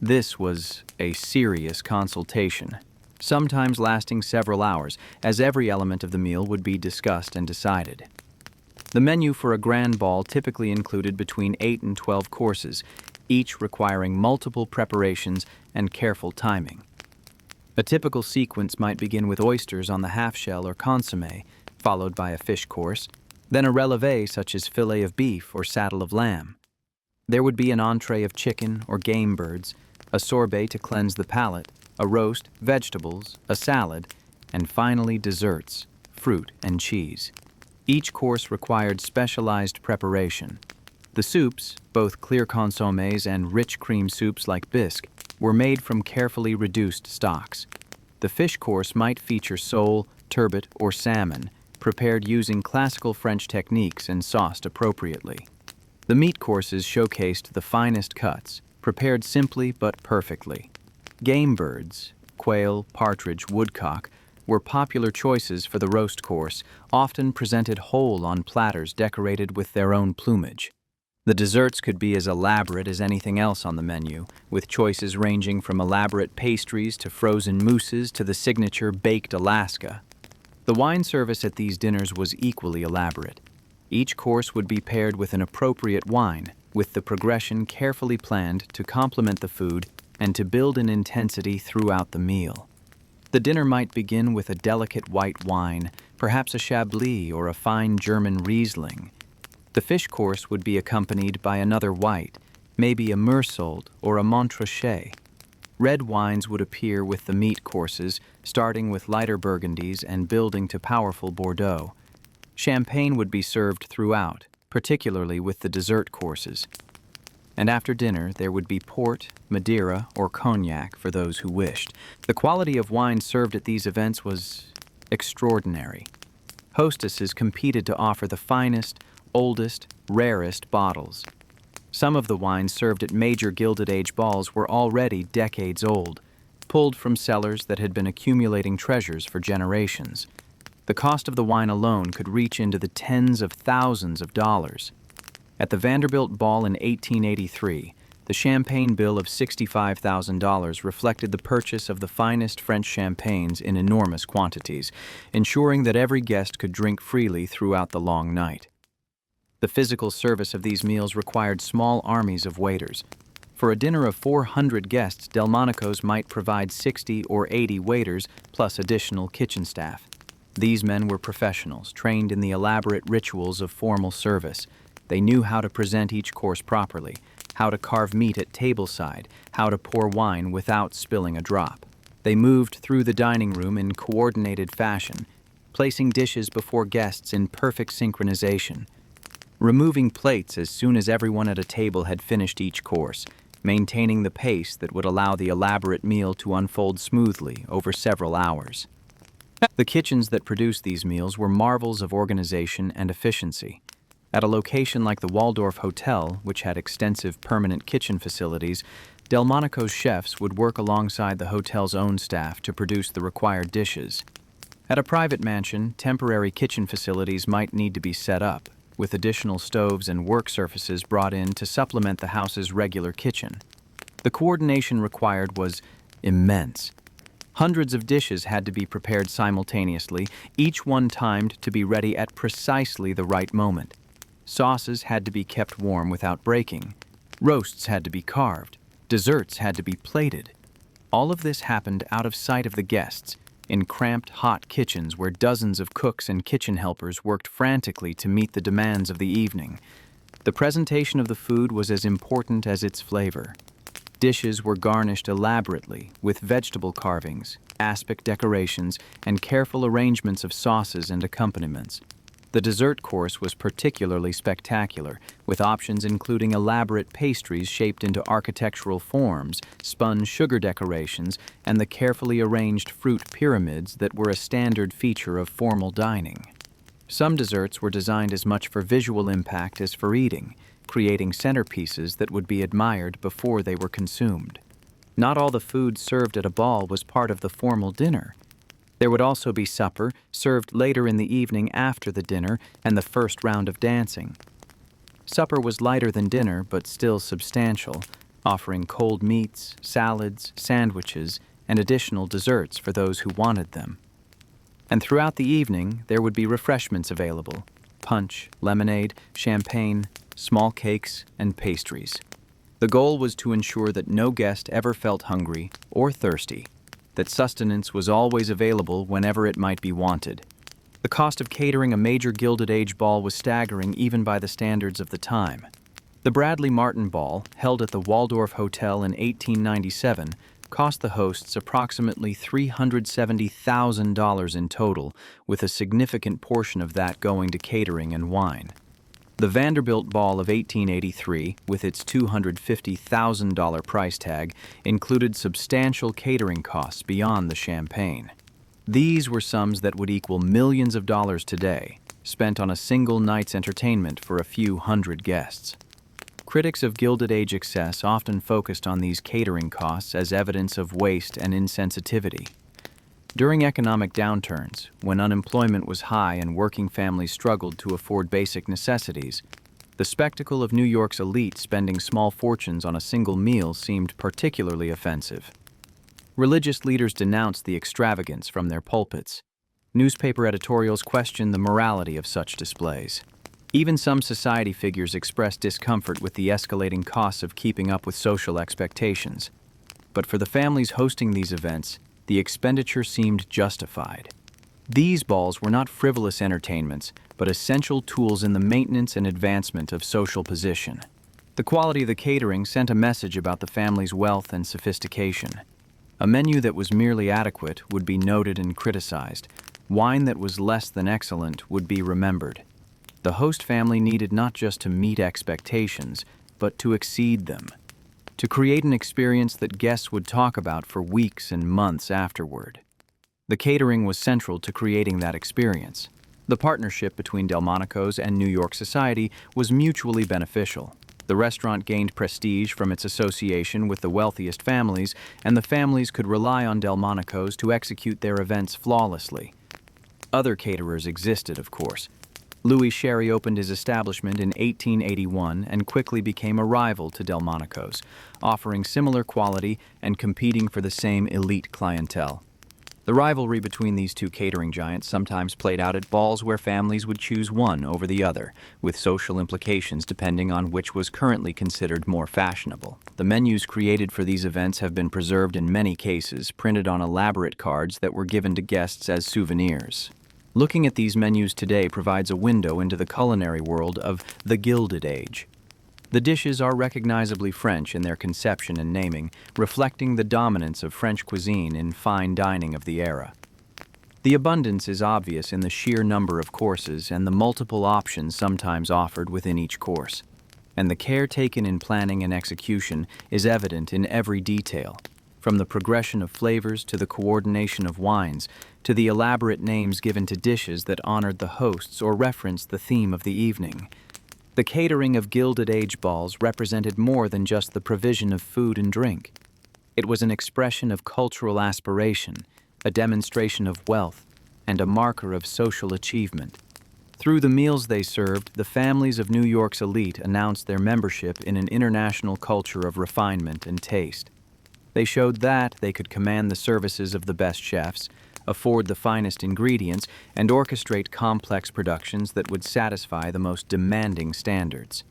This was a serious consultation, sometimes lasting several hours, as every element of the meal would be discussed and decided. The menu for a grand ball typically included between 8 and 12 courses, each requiring multiple preparations and careful timing. A typical sequence might begin with oysters on the half-shell or consommé, followed by a fish course, then a relevé such as fillet of beef or saddle of lamb. There would be an entree of chicken or game birds, a sorbet to cleanse the palate, a roast, vegetables, a salad, and finally desserts, fruit and cheese. Each course required specialized preparation. The soups, both clear consommes and rich cream soups like bisque, were made from carefully reduced stocks. The fish course might feature sole, turbot, or salmon, prepared using classical French techniques and sauced appropriately. The meat courses showcased the finest cuts, prepared simply but perfectly. Game birds, quail, partridge, woodcock, were popular choices for the roast course, often presented whole on platters decorated with their own plumage. The desserts could be as elaborate as anything else on the menu, with choices ranging from elaborate pastries to frozen mousses to the signature baked Alaska. The wine service at these dinners was equally elaborate. Each course would be paired with an appropriate wine, with the progression carefully planned to complement the food and to build in intensity throughout the meal. The dinner might begin with a delicate white wine, perhaps a Chablis or a fine German Riesling. The fish course would be accompanied by another white, maybe a Meursault or a Montrachet. Red wines would appear with the meat courses, starting with lighter Burgundies and building to powerful Bordeaux. Champagne would be served throughout, particularly with the dessert courses. And after dinner, there would be port, Madeira, or cognac for those who wished. The quality of wine served at these events was extraordinary. Hostesses competed to offer the finest, oldest, rarest bottles. Some of the wines served at major Gilded Age balls were already decades old, pulled from cellars that had been accumulating treasures for generations. The cost of the wine alone could reach into the tens of thousands of dollars. At the Vanderbilt ball in 1883, the champagne bill of $65,000 reflected the purchase of the finest French champagnes in enormous quantities, ensuring that every guest could drink freely throughout the long night. The physical service of these meals required small armies of waiters. For a dinner of 400 guests, Delmonico's might provide 60 or 80 waiters plus additional kitchen staff. These men were professionals, trained in the elaborate rituals of formal service. They knew how to present each course properly, how to carve meat at tableside, how to pour wine without spilling a drop. They moved through the dining room in coordinated fashion, placing dishes before guests in perfect synchronization, removing plates as soon as everyone at a table had finished each course, maintaining the pace that would allow the elaborate meal to unfold smoothly over several hours. The kitchens that produced these meals were marvels of organization and efficiency. At a location like the Waldorf Hotel, which had extensive permanent kitchen facilities, Delmonico's chefs would work alongside the hotel's own staff to produce the required dishes. At a private mansion, temporary kitchen facilities might need to be set up, with additional stoves and work surfaces brought in to supplement the house's regular kitchen. The coordination required was immense. Hundreds of dishes had to be prepared simultaneously, each one timed to be ready at precisely the right moment. Sauces had to be kept warm without breaking. Roasts had to be carved. Desserts had to be plated. All of this happened out of sight of the guests, in cramped, hot kitchens where dozens of cooks and kitchen helpers worked frantically to meet the demands of the evening. The presentation of the food was as important as its flavor. Dishes were garnished elaborately with vegetable carvings, aspic decorations, and careful arrangements of sauces and accompaniments. The dessert course was particularly spectacular, with options including elaborate pastries shaped into architectural forms, spun sugar decorations, and the carefully arranged fruit pyramids that were a standard feature of formal dining. Some desserts were designed as much for visual impact as for eating, creating centerpieces that would be admired before they were consumed. Not all the food served at a ball was part of the formal dinner. There would also be supper, served later in the evening after the dinner and the first round of dancing. Supper was lighter than dinner, but still substantial, offering cold meats, salads, sandwiches, and additional desserts for those who wanted them. And throughout the evening, there would be refreshments available: punch, lemonade, champagne, small cakes, and pastries. The goal was to ensure that no guest ever felt hungry or thirsty, that sustenance was always available whenever it might be wanted. The cost of catering a major Gilded Age ball was staggering even by the standards of the time. The Bradley Martin Ball, held at the Waldorf Hotel in 1897, cost the hosts approximately $370,000 in total, with a significant portion of that going to catering and wine. The Vanderbilt Ball of 1883, with its $250,000 price tag, included substantial catering costs beyond the champagne. These were sums that would equal millions of dollars today, spent on a single night's entertainment for a few hundred guests. Critics of Gilded Age excess often focused on these catering costs as evidence of waste and insensitivity. During economic downturns, when unemployment was high and working families struggled to afford basic necessities, the spectacle of New York's elite spending small fortunes on a single meal seemed particularly offensive. Religious leaders denounced the extravagance from their pulpits. Newspaper editorials questioned the morality of such displays. Even some society figures expressed discomfort with the escalating costs of keeping up with social expectations. But for the families hosting these events, the expenditure seemed justified. These balls were not frivolous entertainments, but essential tools in the maintenance and advancement of social position. The quality of the catering sent a message about the family's wealth and sophistication. A menu that was merely adequate would be noted and criticized. Wine that was less than excellent would be remembered. The host family needed not just to meet expectations, but to exceed them, to create an experience that guests would talk about for weeks and months afterward. The catering was central to creating that experience. The partnership between Delmonico's and New York society was mutually beneficial. The restaurant gained prestige from its association with the wealthiest families, and the families could rely on Delmonico's to execute their events flawlessly. Other caterers existed, of course. Louis Sherry opened his establishment in 1881 and quickly became a rival to Delmonico's, offering similar quality and competing for the same elite clientele. The rivalry between these two catering giants sometimes played out at balls where families would choose one over the other, with social implications depending on which was currently considered more fashionable. The menus created for these events have been preserved in many cases, printed on elaborate cards that were given to guests as souvenirs. Looking at these menus today provides a window into the culinary world of the Gilded Age. The dishes are recognizably French in their conception and naming, reflecting the dominance of French cuisine in fine dining of the era. The abundance is obvious in the sheer number of courses and the multiple options sometimes offered within each course. And the care taken in planning and execution is evident in every detail, from the progression of flavors to the coordination of wines, to the elaborate names given to dishes that honored the hosts or referenced the theme of the evening. The catering of Gilded Age balls represented more than just the provision of food and drink. It was an expression of cultural aspiration, a demonstration of wealth, and a marker of social achievement. Through the meals they served, the families of New York's elite announced their membership in an international culture of refinement and taste. They showed that they could command the services of the best chefs, afford the finest ingredients, and orchestrate complex productions that would satisfy the most demanding standards.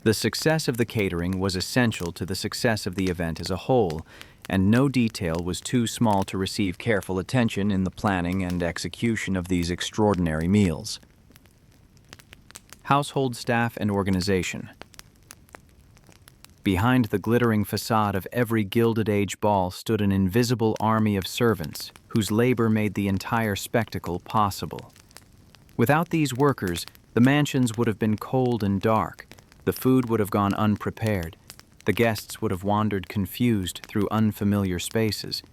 The success of the catering was essential to the success of the event as a whole, and no detail was too small to receive careful attention in the planning and execution of these extraordinary meals. Household staff and organization. Behind the glittering facade of every Gilded Age ball stood an invisible army of servants whose labor made the entire spectacle possible. Without these workers, the mansions would have been cold and dark, the food would have gone unprepared, the guests would have wandered confused through unfamiliar spaces.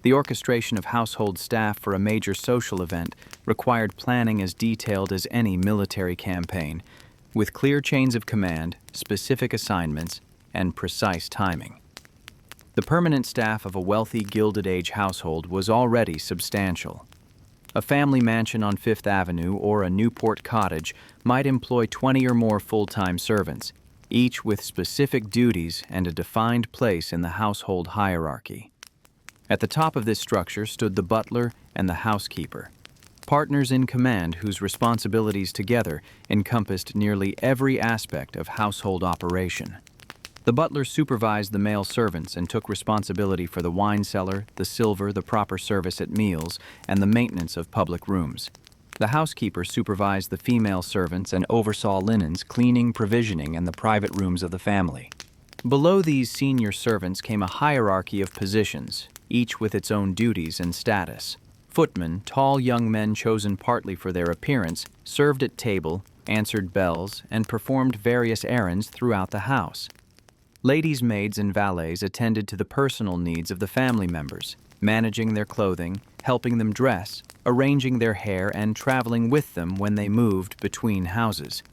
The orchestration of household staff for a major social event required planning as detailed as any military campaign, with clear chains of command, specific assignments, and precise timing. The permanent staff of a wealthy Gilded Age household was already substantial. A family mansion on Fifth Avenue or a Newport cottage might employ 20 or more full-time servants, each with specific duties and a defined place in the household hierarchy. At the top of this structure stood the butler and the housekeeper, partners in command whose responsibilities together encompassed nearly every aspect of household operation. The butler supervised the male servants and took responsibility for the wine cellar, the silver, the proper service at meals, and the maintenance of public rooms. The housekeeper supervised the female servants and oversaw linens, cleaning, provisioning, and the private rooms of the family. Below these senior servants came a hierarchy of positions, each with its own duties and status. Footmen, tall young men chosen partly for their appearance, served at table, answered bells, and performed various errands throughout the house. Ladies' maids and valets attended to the personal needs of the family members, managing their clothing, helping them dress, arranging their hair, and traveling with them when they moved between houses.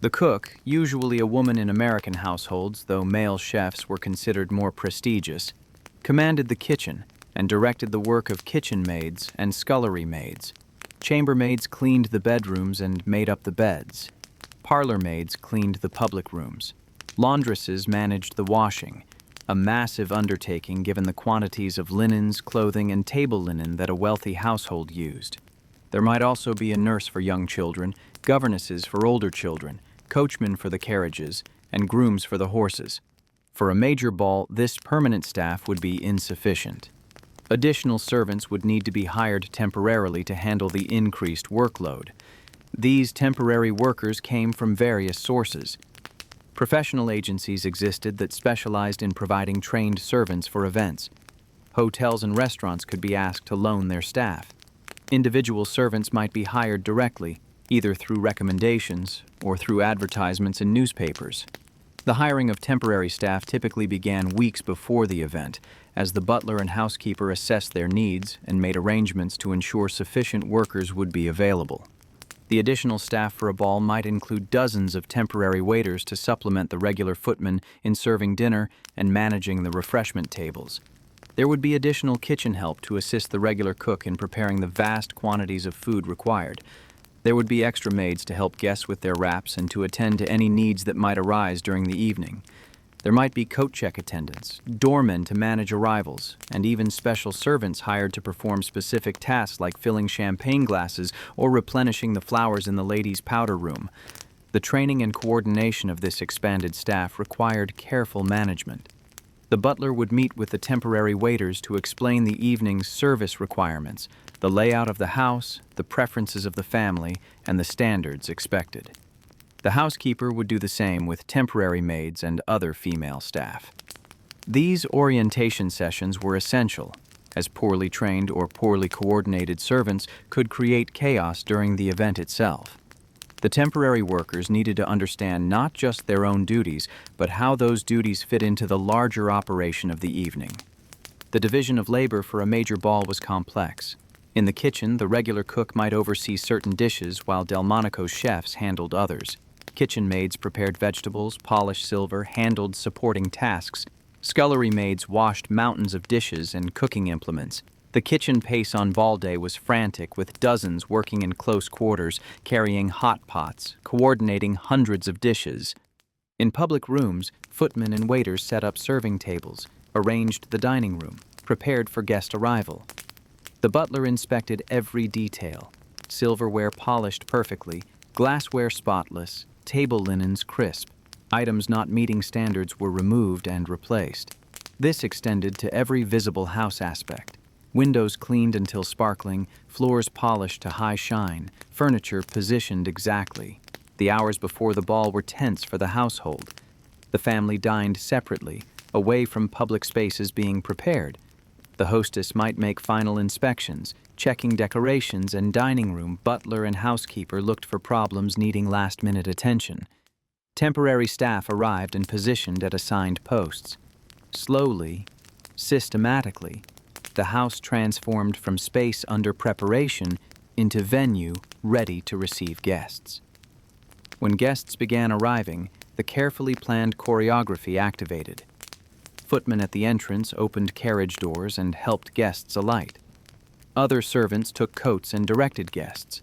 The cook, usually a woman in American households, though male chefs were considered more prestigious, commanded the kitchen and directed the work of kitchen maids and scullery maids. Chambermaids cleaned the bedrooms and made up the beds. Parlor maids cleaned the public rooms. Laundresses managed the washing, a massive undertaking given the quantities of linens, clothing, and table linen that a wealthy household used. There might also be a nurse for young children, governesses for older children, coachmen for the carriages, and grooms for the horses. For a major ball, this permanent staff would be insufficient. Additional servants would need to be hired temporarily to handle the increased workload. These temporary workers came from various sources. Professional agencies existed that specialized in providing trained servants for events. Hotels and restaurants could be asked to loan their staff. Individual servants might be hired directly, either through recommendations or through advertisements in newspapers. The hiring of temporary staff typically began weeks before the event, as the butler and housekeeper assessed their needs and made arrangements to ensure sufficient workers would be available. The additional staff for a ball might include dozens of temporary waiters to supplement the regular footmen in serving dinner and managing the refreshment tables. There would be additional kitchen help to assist the regular cook in preparing the vast quantities of food required. There would be extra maids to help guests with their wraps and to attend to any needs that might arise during the evening. There might be coat check attendants, doormen to manage arrivals, and even special servants hired to perform specific tasks like filling champagne glasses or replenishing the flowers in the ladies' powder room. The training and coordination of this expanded staff required careful management. The butler would meet with the temporary waiters to explain the evening's service requirements, the layout of the house, the preferences of the family, and the standards expected. The housekeeper would do the same with temporary maids and other female staff. These orientation sessions were essential, as poorly trained or poorly coordinated servants could create chaos during the event itself. The temporary workers needed to understand not just their own duties, but how those duties fit into the larger operation of the evening. The division of labor for a major ball was complex. In the kitchen, the regular cook might oversee certain dishes while Delmonico's chefs handled others. Kitchen maids prepared vegetables, polished silver, handled supporting tasks. Scullery maids washed mountains of dishes and cooking implements. The kitchen pace on ball day was frantic, with dozens working in close quarters, carrying hot pots, coordinating hundreds of dishes. In public rooms, footmen and waiters set up serving tables, arranged the dining room, prepared for guest arrival. The butler inspected every detail: silverware polished perfectly, glassware spotless, table linens crisp. Items not meeting standards were removed and replaced. This extended to every visible house aspect. Windows cleaned until sparkling, floors polished to high shine, furniture positioned exactly. The hours before the ball were tense for the household. The family dined separately, away from public spaces being prepared. The hostess might make final inspections, checking decorations, and dining room butler and housekeeper looked for problems needing last-minute attention. Temporary staff arrived and positioned at assigned posts. Slowly, systematically, the house transformed from space under preparation into venue ready to receive guests. When guests began arriving, the carefully planned choreography activated. Footmen at the entrance opened carriage doors and helped guests alight. Other servants took coats and directed guests.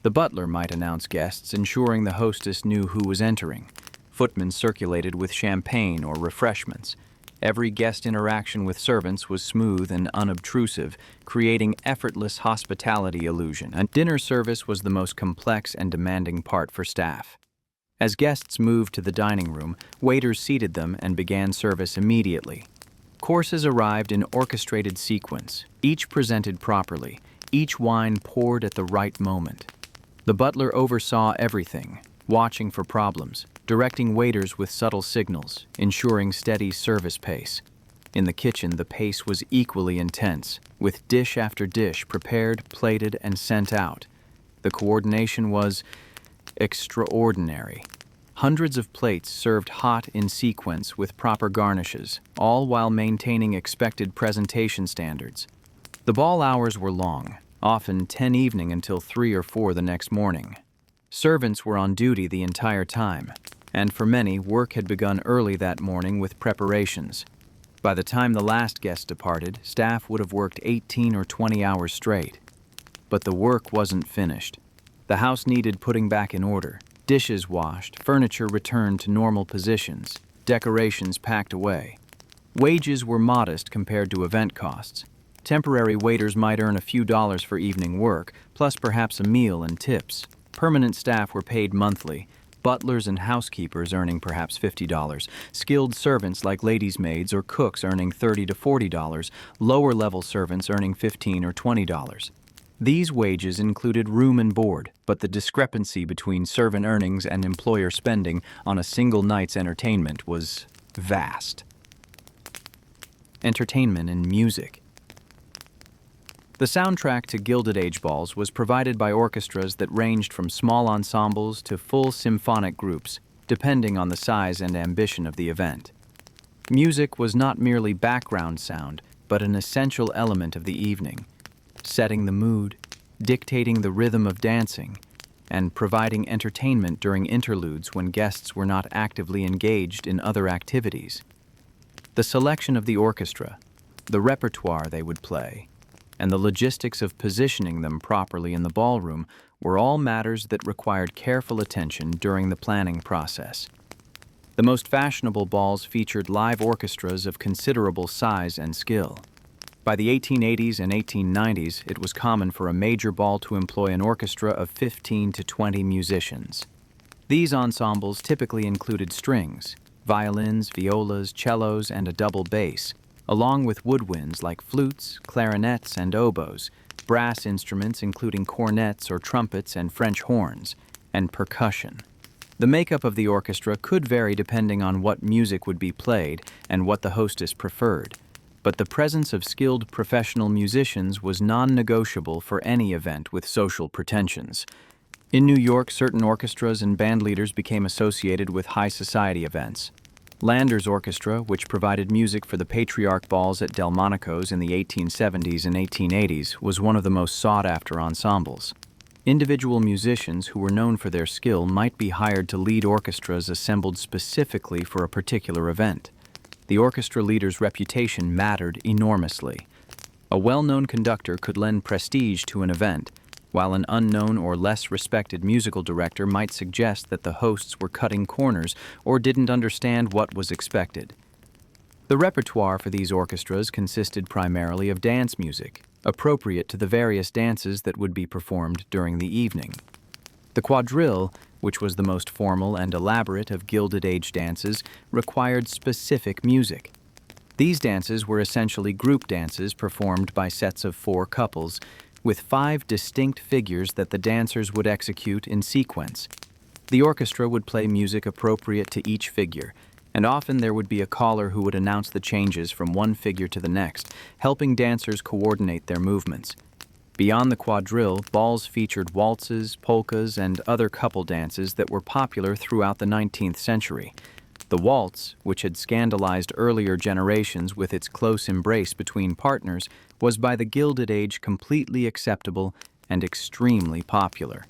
The butler might announce guests, ensuring the hostess knew who was entering. Footmen circulated with champagne or refreshments. Every guest interaction with servants was smooth and unobtrusive, creating effortless hospitality illusion. And dinner service was the most complex and demanding part for staff. As guests moved to the dining room, waiters seated them and began service immediately. Courses arrived in orchestrated sequence, each presented properly, each wine poured at the right moment. The butler oversaw everything, watching for problems, directing waiters with subtle signals, ensuring steady service pace. In the kitchen, the pace was equally intense, with dish after dish prepared, plated, and sent out. The coordination was extraordinary. Hundreds of plates served hot in sequence with proper garnishes, all while maintaining expected presentation standards. The ball hours were long, often 10 evening until 3 or 4 the next morning. Servants were on duty the entire time, and for many, work had begun early that morning with preparations. By the time the last guest departed, staff would have worked 18 or 20 hours straight. But the work wasn't finished. The house needed putting back in order, dishes washed, furniture returned to normal positions, decorations packed away. Wages were modest compared to event costs. Temporary waiters might earn a few dollars for evening work, plus perhaps a meal and tips. Permanent staff were paid monthly, butlers and housekeepers earning perhaps $50, skilled servants like ladies' maids or cooks earning $30 to $40, lower-level servants earning $15 or $20. These wages included room and board, but the discrepancy between servant earnings and employer spending on a single night's entertainment was vast. Entertainment and music. The soundtrack to Gilded Age balls was provided by orchestras that ranged from small ensembles to full symphonic groups, depending on the size and ambition of the event. Music was not merely background sound, but an essential element of the evening, setting the mood, dictating the rhythm of dancing, and providing entertainment during interludes when guests were not actively engaged in other activities. The selection of the orchestra, the repertoire they would play, and the logistics of positioning them properly in the ballroom were all matters that required careful attention during the planning process. The most fashionable balls featured live orchestras of considerable size and skill. By the 1880s and 1890s, it was common for a major ball to employ an orchestra of 15 to 20 musicians. These ensembles typically included strings, violins, violas, cellos, and a double bass, along with woodwinds like flutes, clarinets, and oboes, brass instruments including cornets or trumpets and French horns, and percussion. The makeup of the orchestra could vary depending on what music would be played and what the hostess preferred, but the presence of skilled professional musicians was non-negotiable for any event with social pretensions. In New York, certain orchestras and bandleaders became associated with high society events. Lander's Orchestra, which provided music for the patriarch balls at Delmonico's in the 1870s and 1880s, was one of the most sought-after ensembles. Individual musicians who were known for their skill might be hired to lead orchestras assembled specifically for a particular event. The orchestra leader's reputation mattered enormously. A well-known conductor could lend prestige to an event, while an unknown or less respected musical director might suggest that the hosts were cutting corners or didn't understand what was expected. The repertoire for these orchestras consisted primarily of dance music, appropriate to the various dances that would be performed during the evening. The quadrille, which was the most formal and elaborate of Gilded Age dances, required specific music. These dances were essentially group dances performed by sets of 4 couples, with 5 distinct figures that the dancers would execute in sequence. The orchestra would play music appropriate to each figure, and often there would be a caller who would announce the changes from one figure to the next, helping dancers coordinate their movements. Beyond the quadrille, balls featured waltzes, polkas, and other couple dances that were popular throughout the 19th century. The waltz, which had scandalized earlier generations with its close embrace between partners, was by the Gilded Age completely acceptable and extremely popular.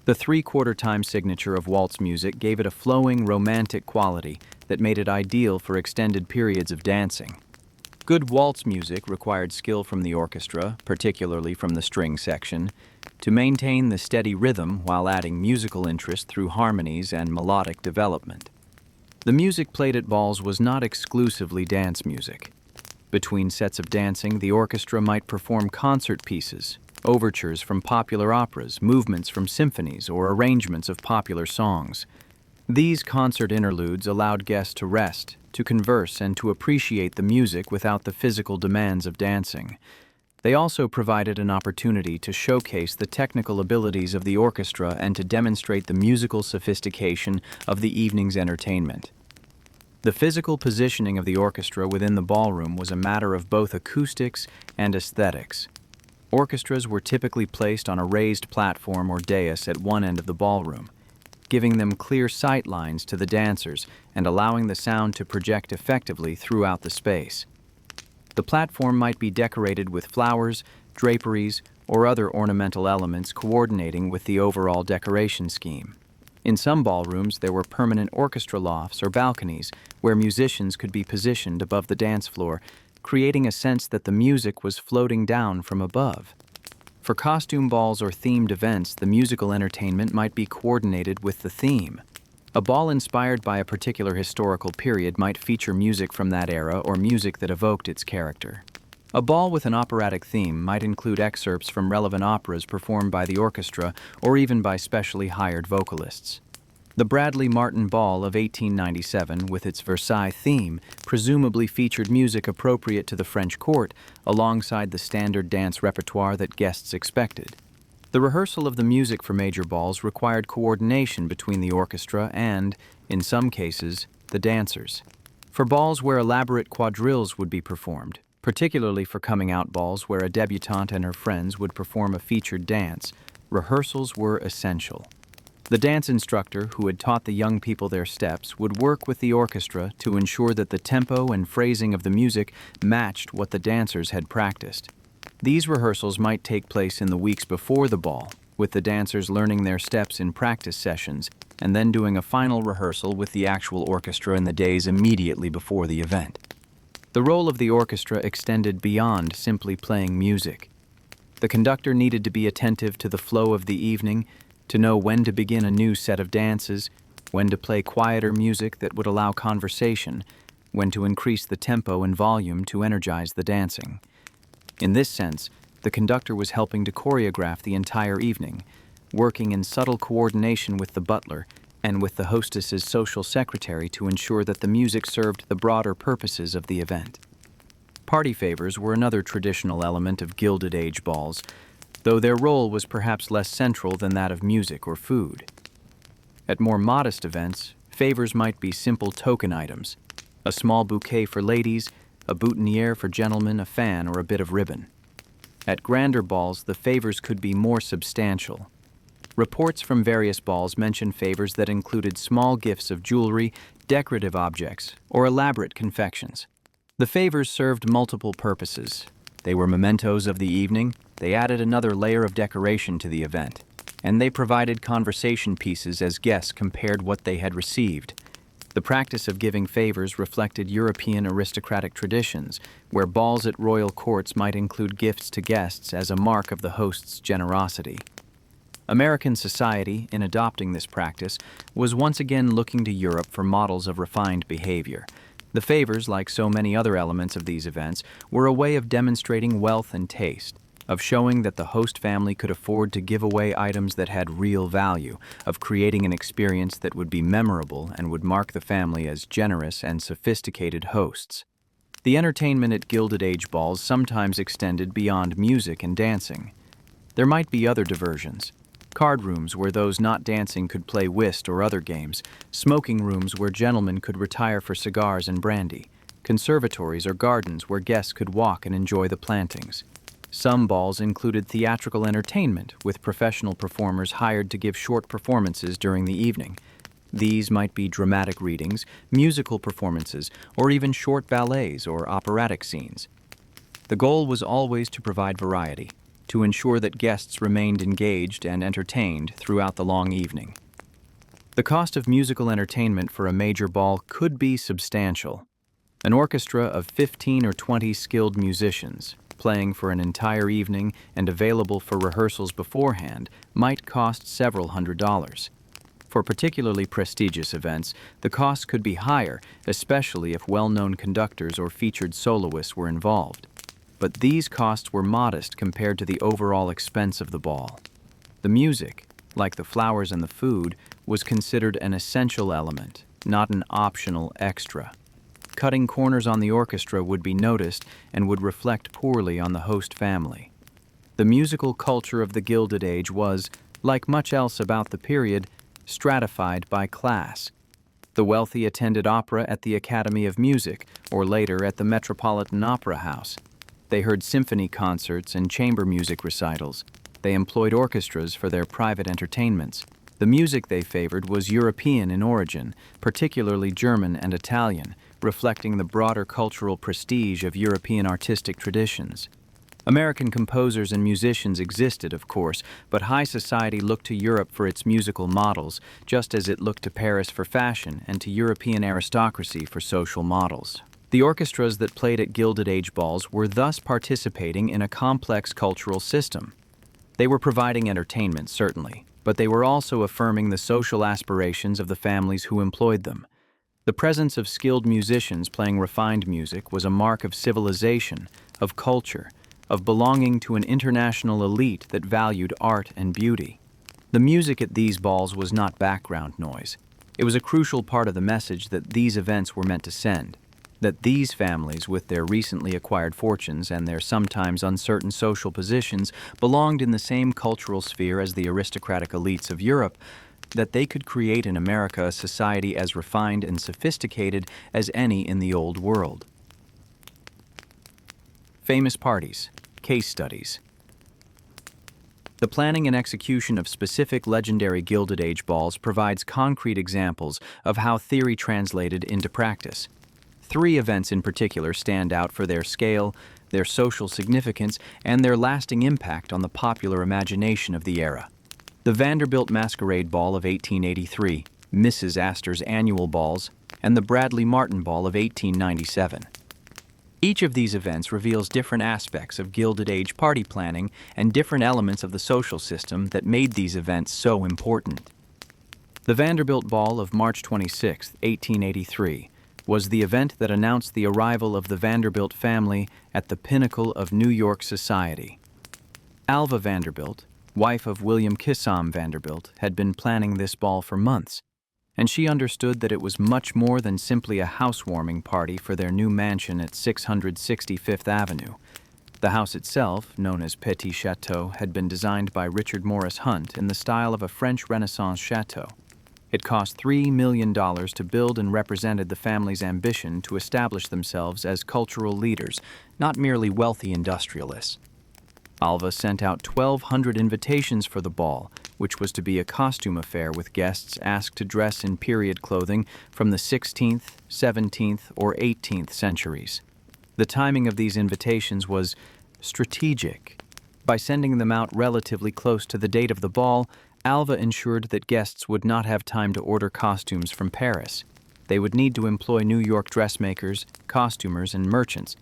The 3/4 time signature of waltz music gave it a flowing, romantic quality that made it ideal for extended periods of dancing. Good waltz music required skill from the orchestra, particularly from the string section, to maintain the steady rhythm while adding musical interest through harmonies and melodic development. The music played at balls was not exclusively dance music. Between sets of dancing, the orchestra might perform concert pieces, overtures from popular operas, movements from symphonies, or arrangements of popular songs. These concert interludes allowed guests to rest, to converse, and to appreciate the music without the physical demands of dancing. They also provided an opportunity to showcase the technical abilities of the orchestra and to demonstrate the musical sophistication of the evening's entertainment. The physical positioning of the orchestra within the ballroom was a matter of both acoustics and aesthetics. Orchestras were typically placed on a raised platform or dais at one end of the ballroom. giving them clear sight lines to the dancers and allowing the sound to project effectively throughout the space. The platform might be decorated with flowers, draperies, or other ornamental elements coordinating with the overall decoration scheme. In some ballrooms, there were permanent orchestra lofts or balconies where musicians could be positioned above the dance floor, creating a sense that the music was floating down from above. For costume balls or themed events, the musical entertainment might be coordinated with the theme. A ball inspired by a particular historical period might feature music from that era or music that evoked its character. A ball with an operatic theme might include excerpts from relevant operas performed by the orchestra or even by specially hired vocalists. The Bradley Martin Ball of 1897, with its Versailles theme, presumably featured music appropriate to the French court, alongside the standard dance repertoire that guests expected. The rehearsal of the music for major balls required coordination between the orchestra and, in some cases, the dancers. For balls where elaborate quadrilles would be performed, particularly for coming-out balls where a debutante and her friends would perform a featured dance, rehearsals were essential. The dance instructor, who had taught the young people their steps, would work with the orchestra to ensure that the tempo and phrasing of the music matched what the dancers had practiced. These rehearsals might take place in the weeks before the ball, with the dancers learning their steps in practice sessions and then doing a final rehearsal with the actual orchestra in the days immediately before the event. The role of the orchestra extended beyond simply playing music. The conductor needed to be attentive to the flow of the evening, to know when to begin a new set of dances, when to play quieter music that would allow conversation, when to increase the tempo and volume to energize the dancing. In this sense, the conductor was helping to choreograph the entire evening, working in subtle coordination with the butler and with the hostess's social secretary to ensure that the music served the broader purposes of the event. Party favors were another traditional element of Gilded Age balls, though their role was perhaps less central than that of music or food. At more modest events, favors might be simple token items: a small bouquet for ladies, a boutonniere for gentlemen, a fan, or a bit of ribbon. At grander balls, the favors could be more substantial. Reports from various balls mention favors that included small gifts of jewelry, decorative objects, or elaborate confections. The favors served multiple purposes. They were mementos of the evening, they added another layer of decoration to the event, and they provided conversation pieces as guests compared what they had received. The practice of giving favors reflected European aristocratic traditions, where balls at royal courts might include gifts to guests as a mark of the host's generosity. American society, in adopting this practice, was once again looking to Europe for models of refined behavior. The favors, like so many other elements of these events, were a way of demonstrating wealth and taste, of showing that the host family could afford to give away items that had real value, of creating an experience that would be memorable and would mark the family as generous and sophisticated hosts. The entertainment at Gilded Age balls sometimes extended beyond music and dancing. There might be other diversions: card rooms where those not dancing could play whist or other games, smoking rooms where gentlemen could retire for cigars and brandy, conservatories or gardens where guests could walk and enjoy the plantings. Some balls included theatrical entertainment, with professional performers hired to give short performances during the evening. These might be dramatic readings, musical performances, or even short ballets or operatic scenes. The goal was always to provide variety, to ensure that guests remained engaged and entertained throughout the long evening. The cost of musical entertainment for a major ball could be substantial. An orchestra of 15 or 20 skilled musicians, playing for an entire evening and available for rehearsals beforehand, might cost several $100s. For particularly prestigious events, the cost could be higher, especially if well-known conductors or featured soloists were involved. But these costs were modest compared to the overall expense of the ball. The music, like the flowers and the food, was considered an essential element, not an optional extra. Cutting corners on the orchestra would be noticed and would reflect poorly on the host family. The musical culture of the Gilded Age was, like much else about the period, stratified by class. The wealthy attended opera at the Academy of Music, or later at the Metropolitan Opera House. They heard symphony concerts and chamber music recitals. They employed orchestras for their private entertainments. The music they favored was European in origin, particularly German and Italian, reflecting the broader cultural prestige of European artistic traditions. American composers and musicians existed, of course, but high society looked to Europe for its musical models, just as it looked to Paris for fashion and to European aristocracy for social models. The orchestras that played at Gilded Age balls were thus participating in a complex cultural system. They were providing entertainment, certainly, but they were also affirming the social aspirations of the families who employed them. The presence of skilled musicians playing refined music was a mark of civilization, of culture, of belonging to an international elite that valued art and beauty. The music at these balls was not background noise. It was a crucial part of the message that these events were meant to send, that these families, with their recently acquired fortunes and their sometimes uncertain social positions, belonged in the same cultural sphere as the aristocratic elites of Europe, that they could create in America a society as refined and sophisticated as any in the Old World. Famous parties, case studies. The planning and execution of specific legendary Gilded Age balls provides concrete examples of how theory translated into practice. 3 events in particular stand out for their scale, their social significance, and their lasting impact on the popular imagination of the era. The Vanderbilt Masquerade Ball of 1883, Mrs. Astor's annual balls, and the Bradley Martin Ball of 1897. Each of these events reveals different aspects of Gilded Age party planning and different elements of the social system that made these events so important. The Vanderbilt Ball of March 26, 1883, was the event that announced the arrival of the Vanderbilt family at the pinnacle of New York society. Alva Vanderbilt, wife of William Kissam Vanderbilt, had been planning this ball for months, and she understood that it was much more than simply a housewarming party for their new mansion at 665th Avenue. The house itself, known as Petit Chateau, had been designed by Richard Morris Hunt in the style of a French Renaissance chateau. It cost $3 million to build and represented the family's ambition to establish themselves as cultural leaders, not merely wealthy industrialists. Alva sent out 1,200 invitations for the ball, which was to be a costume affair with guests asked to dress in period clothing from the 16th, 17th, or 18th centuries. The timing of these invitations was strategic. By sending them out relatively close to the date of the ball, Alva ensured that guests would not have time to order costumes from Paris. They would need to employ New York dressmakers, costumers, and merchants.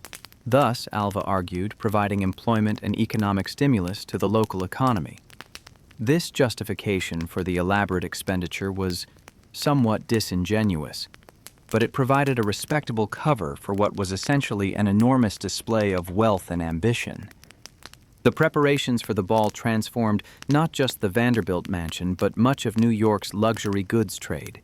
Thus, Alva argued, providing employment and economic stimulus to the local economy. This justification for the elaborate expenditure was somewhat disingenuous, but it provided a respectable cover for what was essentially an enormous display of wealth and ambition. The preparations for the ball transformed not just the Vanderbilt mansion, but much of New York's luxury goods trade.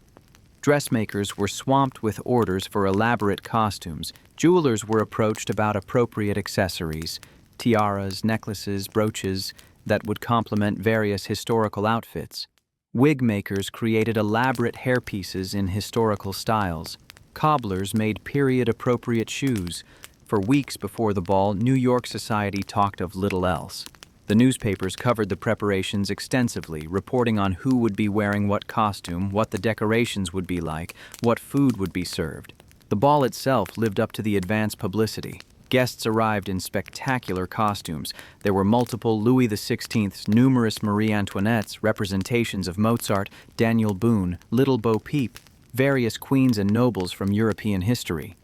Dressmakers were swamped with orders for elaborate costumes. Jewelers were approached about appropriate accessories, tiaras, necklaces, brooches that would complement various historical outfits. Wig makers created elaborate hairpieces in historical styles. Cobblers made period-appropriate shoes. For weeks before the ball, New York society talked of little else. The newspapers covered the preparations extensively, reporting on who would be wearing what costume, what the decorations would be like, what food would be served. The ball itself lived up to the advance publicity. Guests arrived in spectacular costumes. There were multiple Louis XVI's, numerous Marie Antoinette's, representations of Mozart, Daniel Boone, Little Bo Peep, various queens and nobles from European history.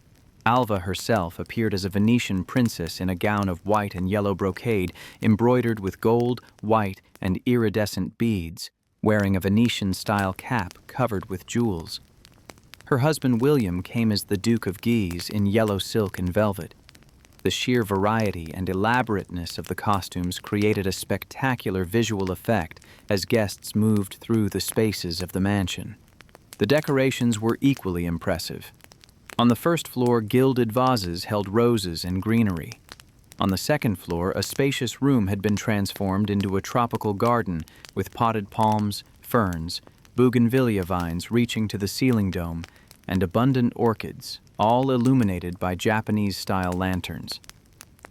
Alva herself appeared as a Venetian princess in a gown of white and yellow brocade, embroidered with gold, white, and iridescent beads, wearing a Venetian-style cap covered with jewels. Her husband William came as the Duke of Guise in yellow silk and velvet. The sheer variety and elaborateness of the costumes created a spectacular visual effect as guests moved through the spaces of the mansion. The decorations were equally impressive. On the first floor, gilded vases held roses and greenery. On the second floor, a spacious room had been transformed into a tropical garden with potted palms, ferns, bougainvillea vines reaching to the ceiling dome, and abundant orchids, all illuminated by Japanese-style lanterns.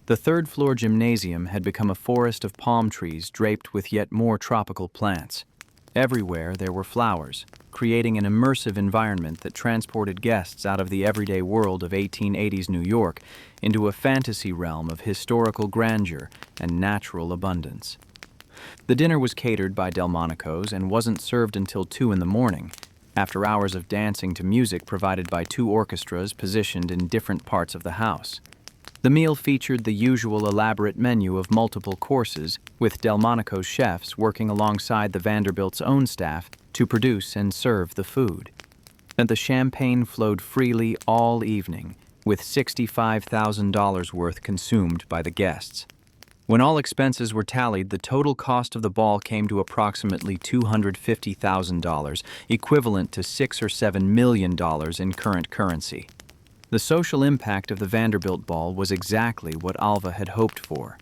The third-floor gymnasium had become a forest of palm trees draped with yet more tropical plants. Everywhere there were flowers, creating an immersive environment that transported guests out of the everyday world of 1880s New York into a fantasy realm of historical grandeur and natural abundance. The dinner was catered by Delmonico's and wasn't served until 2 in the morning, after hours of dancing to music provided by 2 orchestras positioned in different parts of the house. The meal featured the usual elaborate menu of multiple courses, with Delmonico's chefs working alongside the Vanderbilt's own staff to produce and serve the food. And the champagne flowed freely all evening, with $65,000 worth consumed by the guests. When all expenses were tallied, the total cost of the ball came to approximately $250,000, equivalent to $6 or $7 million in current currency. The social impact of the Vanderbilt ball was exactly what Alva had hoped for.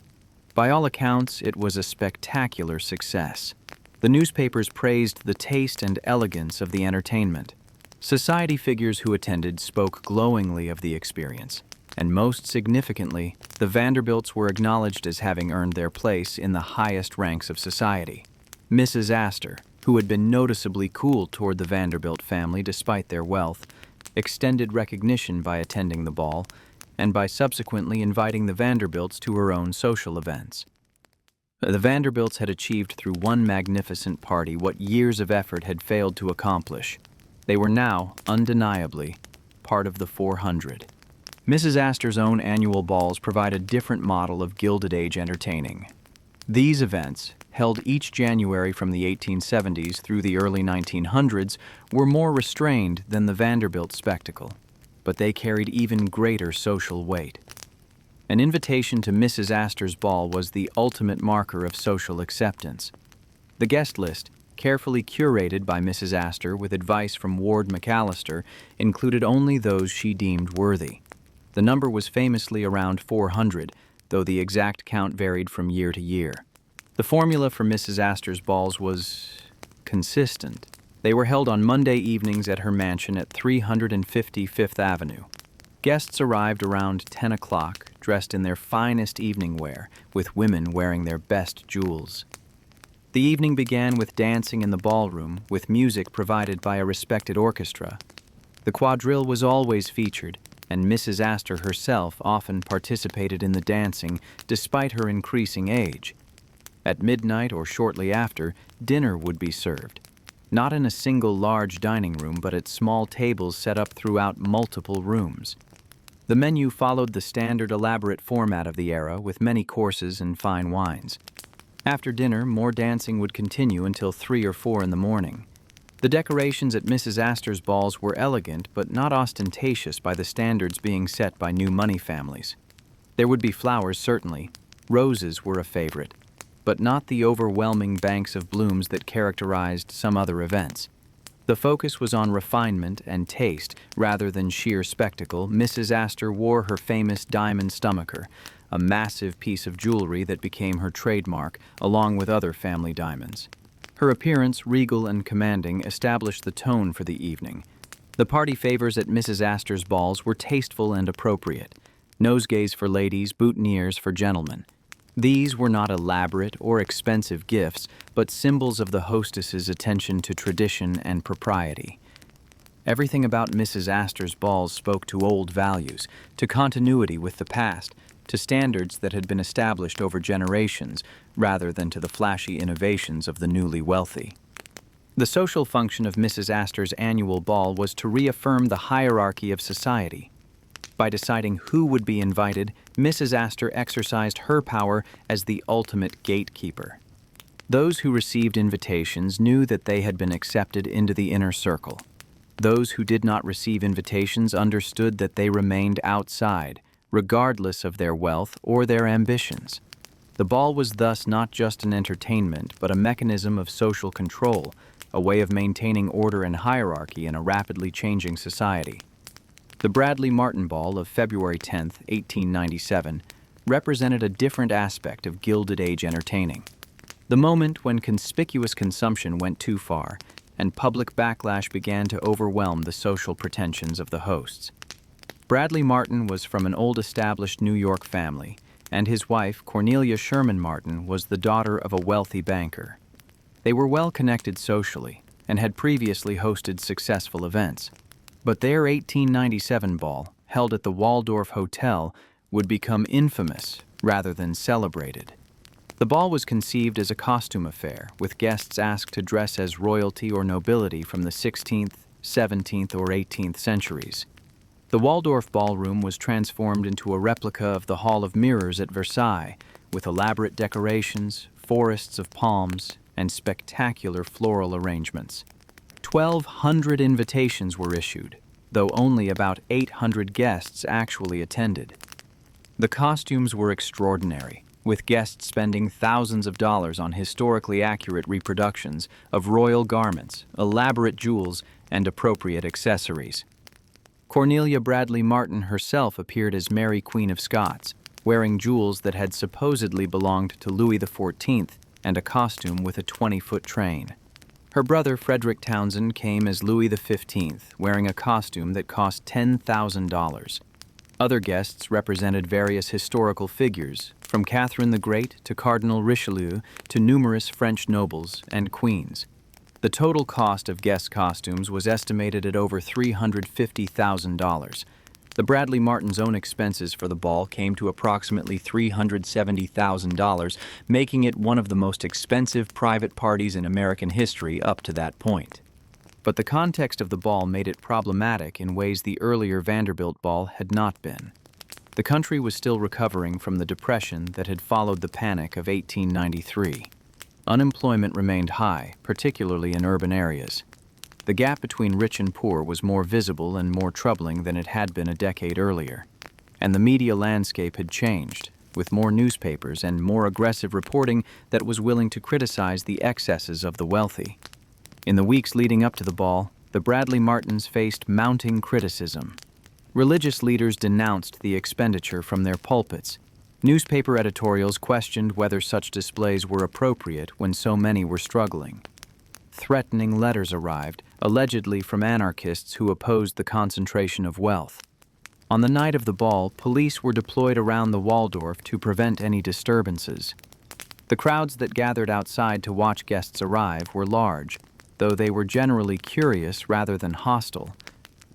By all accounts, it was a spectacular success. The newspapers praised the taste and elegance of the entertainment. Society figures who attended spoke glowingly of the experience, and most significantly, the Vanderbilts were acknowledged as having earned their place in the highest ranks of society. Mrs. Astor, who had been noticeably cool toward the Vanderbilt family despite their wealth, extended recognition by attending the ball and by subsequently inviting the Vanderbilts to her own social events. The Vanderbilts had achieved through one magnificent party what years of effort had failed to accomplish. They were now, undeniably, part of the 400. Mrs. Astor's own annual balls provide a different model of Gilded Age entertaining. These events, held each January from the 1870s through the early 1900s, were more restrained than the Vanderbilt spectacle, but they carried even greater social weight. An invitation to Mrs. Astor's ball was the ultimate marker of social acceptance. The guest list, carefully curated by Mrs. Astor with advice from Ward McAllister, included only those she deemed worthy. The number was famously around 400, though the exact count varied from year to year. The formula for Mrs. Astor's balls was consistent. They were held on Monday evenings at her mansion at 350 Fifth Avenue. Guests arrived around 10 o'clock, dressed in their finest evening wear, with women wearing their best jewels. The evening began with dancing in the ballroom, with music provided by a respected orchestra. The quadrille was always featured, and Mrs. Astor herself often participated in the dancing, despite her increasing age. At midnight or shortly after, dinner would be served, not in a single large dining room, but at small tables set up throughout multiple rooms. The menu followed the standard elaborate format of the era, with many courses and fine wines. After dinner, more dancing would continue until 3 or 4 in the morning. The decorations at Mrs. Astor's balls were elegant, but not ostentatious by the standards being set by new money families. There would be flowers, certainly. Roses were a favorite, but not the overwhelming banks of blooms that characterized some other events. The focus was on refinement and taste rather than sheer spectacle. Mrs. Astor wore her famous diamond stomacher, a massive piece of jewelry that became her trademark, along with other family diamonds. Her appearance, regal and commanding, established the tone for the evening. The party favors at Mrs. Astor's balls were tasteful and appropriate. Nosegays for ladies, boutonnieres for gentlemen. These were not elaborate or expensive gifts, but symbols of the hostess's attention to tradition and propriety. Everything about Mrs. Astor's balls spoke to old values, to continuity with the past, to standards that had been established over generations, rather than to the flashy innovations of the newly wealthy. The social function of Mrs. Astor's annual ball was to reaffirm the hierarchy of society. By deciding who would be invited, Mrs. Astor exercised her power as the ultimate gatekeeper. Those who received invitations knew that they had been accepted into the inner circle. Those who did not receive invitations understood that they remained outside, regardless of their wealth or their ambitions. The ball was thus not just an entertainment, but a mechanism of social control, a way of maintaining order and hierarchy in a rapidly changing society. The Bradley Martin Ball of February 10, 1897, represented a different aspect of Gilded Age entertaining. The moment when conspicuous consumption went too far, and public backlash began to overwhelm the social pretensions of the hosts. Bradley Martin was from an old-established New York family, and his wife, Cornelia Sherman Martin, was the daughter of a wealthy banker. They were well connected socially and had previously hosted successful events. But their 1897 ball, held at the Waldorf Hotel, would become infamous rather than celebrated. The ball was conceived as a costume affair, with guests asked to dress as royalty or nobility from the 16th, 17th, or 18th centuries. The Waldorf ballroom was transformed into a replica of the Hall of Mirrors at Versailles, with elaborate decorations, forests of palms, and spectacular floral arrangements. 1,200 invitations were issued, though only about 800 guests actually attended. The costumes were extraordinary, with guests spending thousands of dollars on historically accurate reproductions of royal garments, elaborate jewels, and appropriate accessories. Cornelia Bradley Martin herself appeared as Mary Queen of Scots, wearing jewels that had supposedly belonged to Louis XIV and a costume with a 20-foot train. Her brother Frederick Townsend came as Louis XV, wearing a costume that cost $10,000. Other guests represented various historical figures, from Catherine the Great to Cardinal Richelieu to numerous French nobles and queens. The total cost of guest costumes was estimated at over $350,000. The Bradley Martins' own expenses for the ball came to approximately $370,000, making it one of the most expensive private parties in American history up to that point. But the context of the ball made it problematic in ways the earlier Vanderbilt ball had not been. The country was still recovering from the depression that had followed the Panic of 1893. Unemployment remained high, particularly in urban areas. The gap between rich and poor was more visible and more troubling than it had been a decade earlier. And the media landscape had changed, with more newspapers and more aggressive reporting that was willing to criticize the excesses of the wealthy. In the weeks leading up to the ball, the Bradley Martins faced mounting criticism. Religious leaders denounced the expenditure from their pulpits. Newspaper editorials questioned whether such displays were appropriate when so many were struggling. Threatening letters arrived, allegedly from anarchists who opposed the concentration of wealth. On the night of the ball, police were deployed around the Waldorf to prevent any disturbances. The crowds that gathered outside to watch guests arrive were large, though they were generally curious rather than hostile.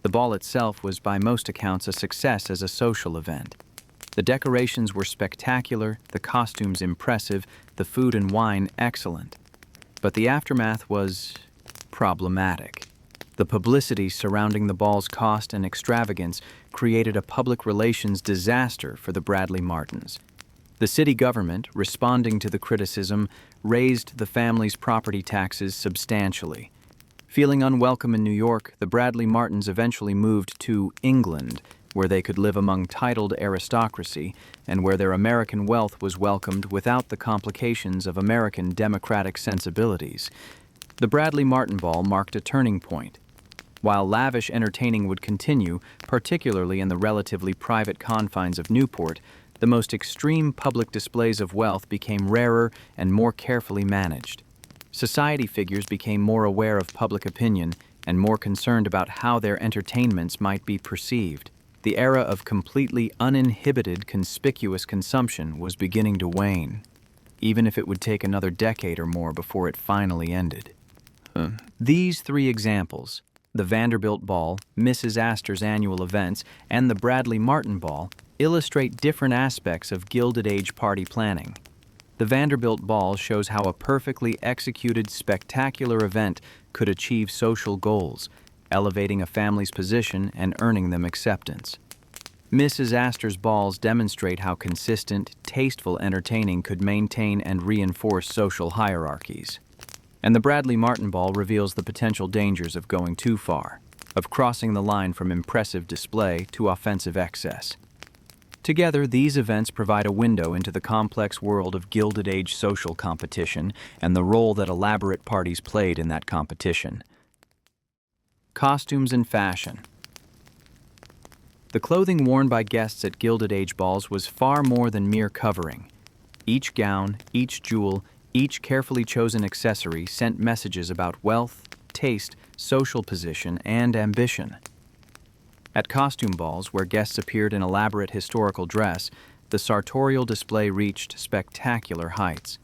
The ball itself was by most accounts a success as a social event. The decorations were spectacular, the costumes impressive, the food and wine excellent. But the aftermath was problematic. The publicity surrounding the ball's cost and extravagance created a public relations disaster for the Bradley Martins. The city government, responding to the criticism, raised the family's property taxes substantially. Feeling unwelcome in New York, the Bradley Martins eventually moved to England, where they could live among titled aristocracy and where their American wealth was welcomed without the complications of American democratic sensibilities. The Bradley Martin Ball marked a turning point. While lavish entertaining would continue, particularly in the relatively private confines of Newport, the most extreme public displays of wealth became rarer and more carefully managed. Society figures became more aware of public opinion and more concerned about how their entertainments might be perceived. The era of completely uninhibited, conspicuous consumption was beginning to wane, even if it would take another decade or more before it finally ended. These three examples, the Vanderbilt Ball, Mrs. Astor's annual events, and the Bradley Martin Ball, illustrate different aspects of Gilded Age party planning. The Vanderbilt Ball shows how a perfectly executed, spectacular event could achieve social goals, elevating a family's position and earning them acceptance. Mrs. Astor's balls demonstrate how consistent, tasteful entertaining could maintain and reinforce social hierarchies. And the Bradley Martin Ball reveals the potential dangers of going too far, of crossing the line from impressive display to offensive excess. Together, these events provide a window into the complex world of Gilded Age social competition and the role that elaborate parties played in that competition. Costumes and fashion. The clothing worn by guests at Gilded Age balls was far more than mere covering. Each gown, each jewel, each carefully chosen accessory sent messages about wealth, taste, social position, and ambition. At costume balls, where guests appeared in elaborate historical dress, the sartorial display reached spectacular heights.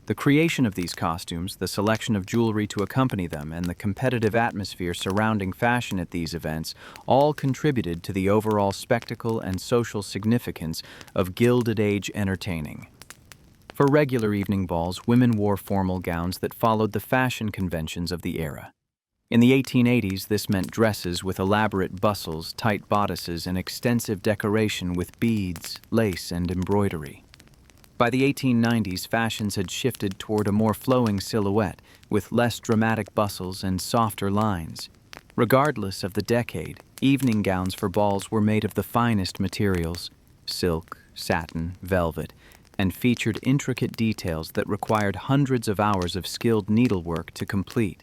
The creation of these costumes, the selection of jewelry to accompany them, and the competitive atmosphere surrounding fashion at these events all contributed to the overall spectacle and social significance of Gilded Age entertaining. For regular evening balls, women wore formal gowns that followed the fashion conventions of the era. In the 1880s, this meant dresses with elaborate bustles, tight bodices, and extensive decoration with beads, lace, and embroidery. By the 1890s, fashions had shifted toward a more flowing silhouette, with less dramatic bustles and softer lines. Regardless of the decade, evening gowns for balls were made of the finest materials, silk, satin, velvet, and featured intricate details that required hundreds of hours of skilled needlework to complete.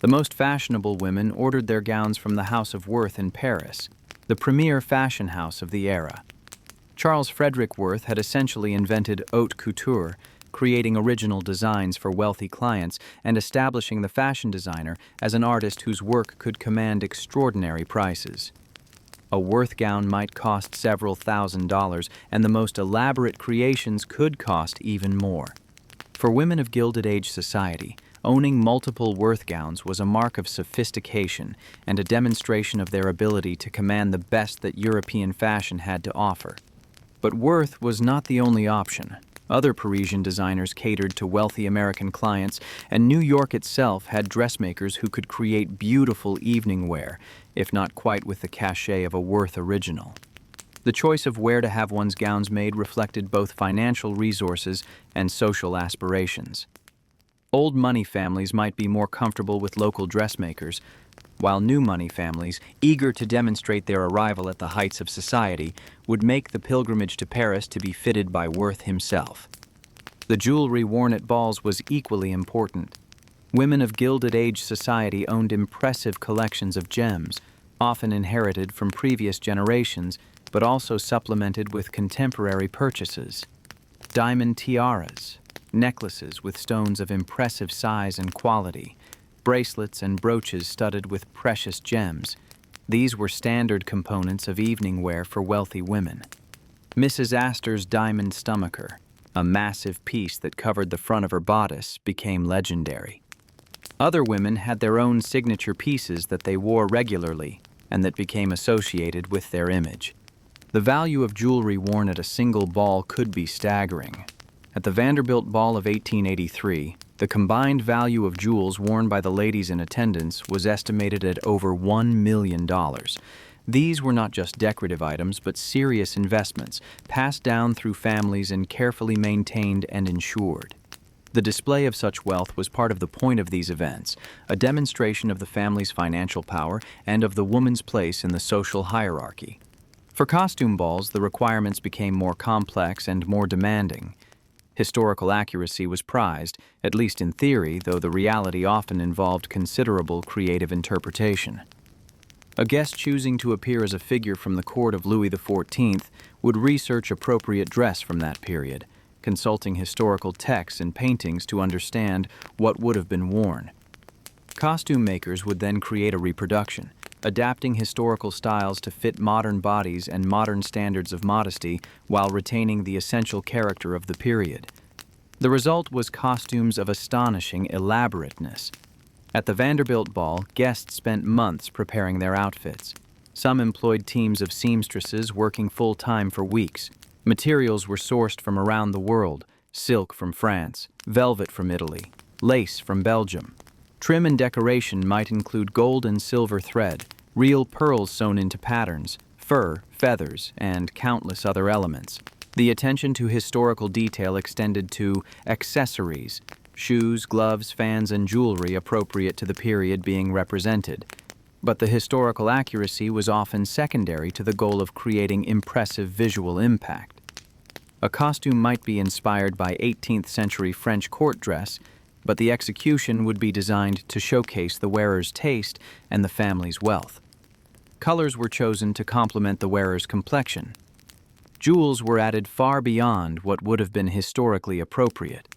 The most fashionable women ordered their gowns from the House of Worth in Paris, the premier fashion house of the era. Charles Frederick Worth had essentially invented haute couture, creating original designs for wealthy clients and establishing the fashion designer as an artist whose work could command extraordinary prices. A Worth gown might cost several $1,000s, and the most elaborate creations could cost even more. For women of Gilded Age society, owning multiple Worth gowns was a mark of sophistication and a demonstration of their ability to command the best that European fashion had to offer. But Worth was not the only option. Other Parisian designers catered to wealthy American clients, and New York itself had dressmakers who could create beautiful evening wear, if not quite with the cachet of a Worth original. The choice of where to have one's gowns made reflected both financial resources and social aspirations. Old money families might be more comfortable with local dressmakers, while new money families, eager to demonstrate their arrival at the heights of society, would make the pilgrimage to Paris to be fitted by Worth himself. The jewelry worn at balls was equally important. Women of Gilded Age society owned impressive collections of gems, often inherited from previous generations, but also supplemented with contemporary purchases. Diamond tiaras, necklaces with stones of impressive size and quality, bracelets and brooches studded with precious gems. These were standard components of evening wear for wealthy women. Mrs. Astor's diamond stomacher, a massive piece that covered the front of her bodice, became legendary. Other women had their own signature pieces that they wore regularly and that became associated with their image. The value of jewelry worn at a single ball could be staggering. At the Vanderbilt Ball of 1883, the combined value of jewels worn by the ladies in attendance was estimated at over $1 million. These were not just decorative items, but serious investments, passed down through families and carefully maintained and insured. The display of such wealth was part of the point of these events, a demonstration of the family's financial power and of the woman's place in the social hierarchy. For costume balls, the requirements became more complex and more demanding. Historical accuracy was prized, at least in theory, though the reality often involved considerable creative interpretation. A guest choosing to appear as a figure from the court of Louis XIV would research appropriate dress from that period, consulting historical texts and paintings to understand what would have been worn. Costume makers would then create a reproduction, adapting historical styles to fit modern bodies and modern standards of modesty while retaining the essential character of the period. The result was costumes of astonishing elaborateness. At the Vanderbilt Ball, guests spent months preparing their outfits. Some employed teams of seamstresses working full-time for weeks. Materials were sourced from around the world: silk from France, velvet from Italy, lace from Belgium. Trim and decoration might include gold and silver thread, real pearls sewn into patterns, fur, feathers, and countless other elements. The attention to historical detail extended to accessories, shoes, gloves, fans, and jewelry appropriate to the period being represented. But the historical accuracy was often secondary to the goal of creating impressive visual impact. A costume might be inspired by 18th century French court dress, but the execution would be designed to showcase the wearer's taste and the family's wealth. Colors were chosen to complement the wearer's complexion. Jewels were added far beyond what would have been historically appropriate.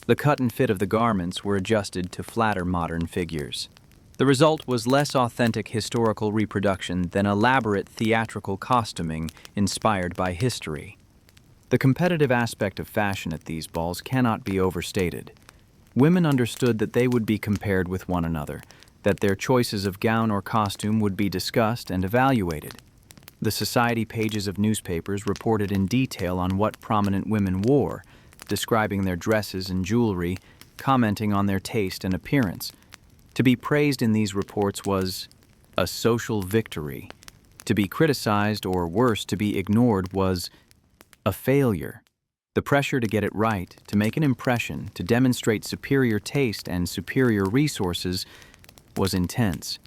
The cut and fit of the garments were adjusted to flatter modern figures. The result was less authentic historical reproduction than elaborate theatrical costuming inspired by history. The competitive aspect of fashion at these balls cannot be overstated. Women understood that they would be compared with one another, that their choices of gown or costume would be discussed and evaluated. The society pages of newspapers reported in detail on what prominent women wore, describing their dresses and jewelry, commenting on their taste and appearance. To be praised in these reports was a social victory. To be criticized, or worse, to be ignored, was a failure. The pressure to get it right, to make an impression, to demonstrate superior taste and superior resources was intense.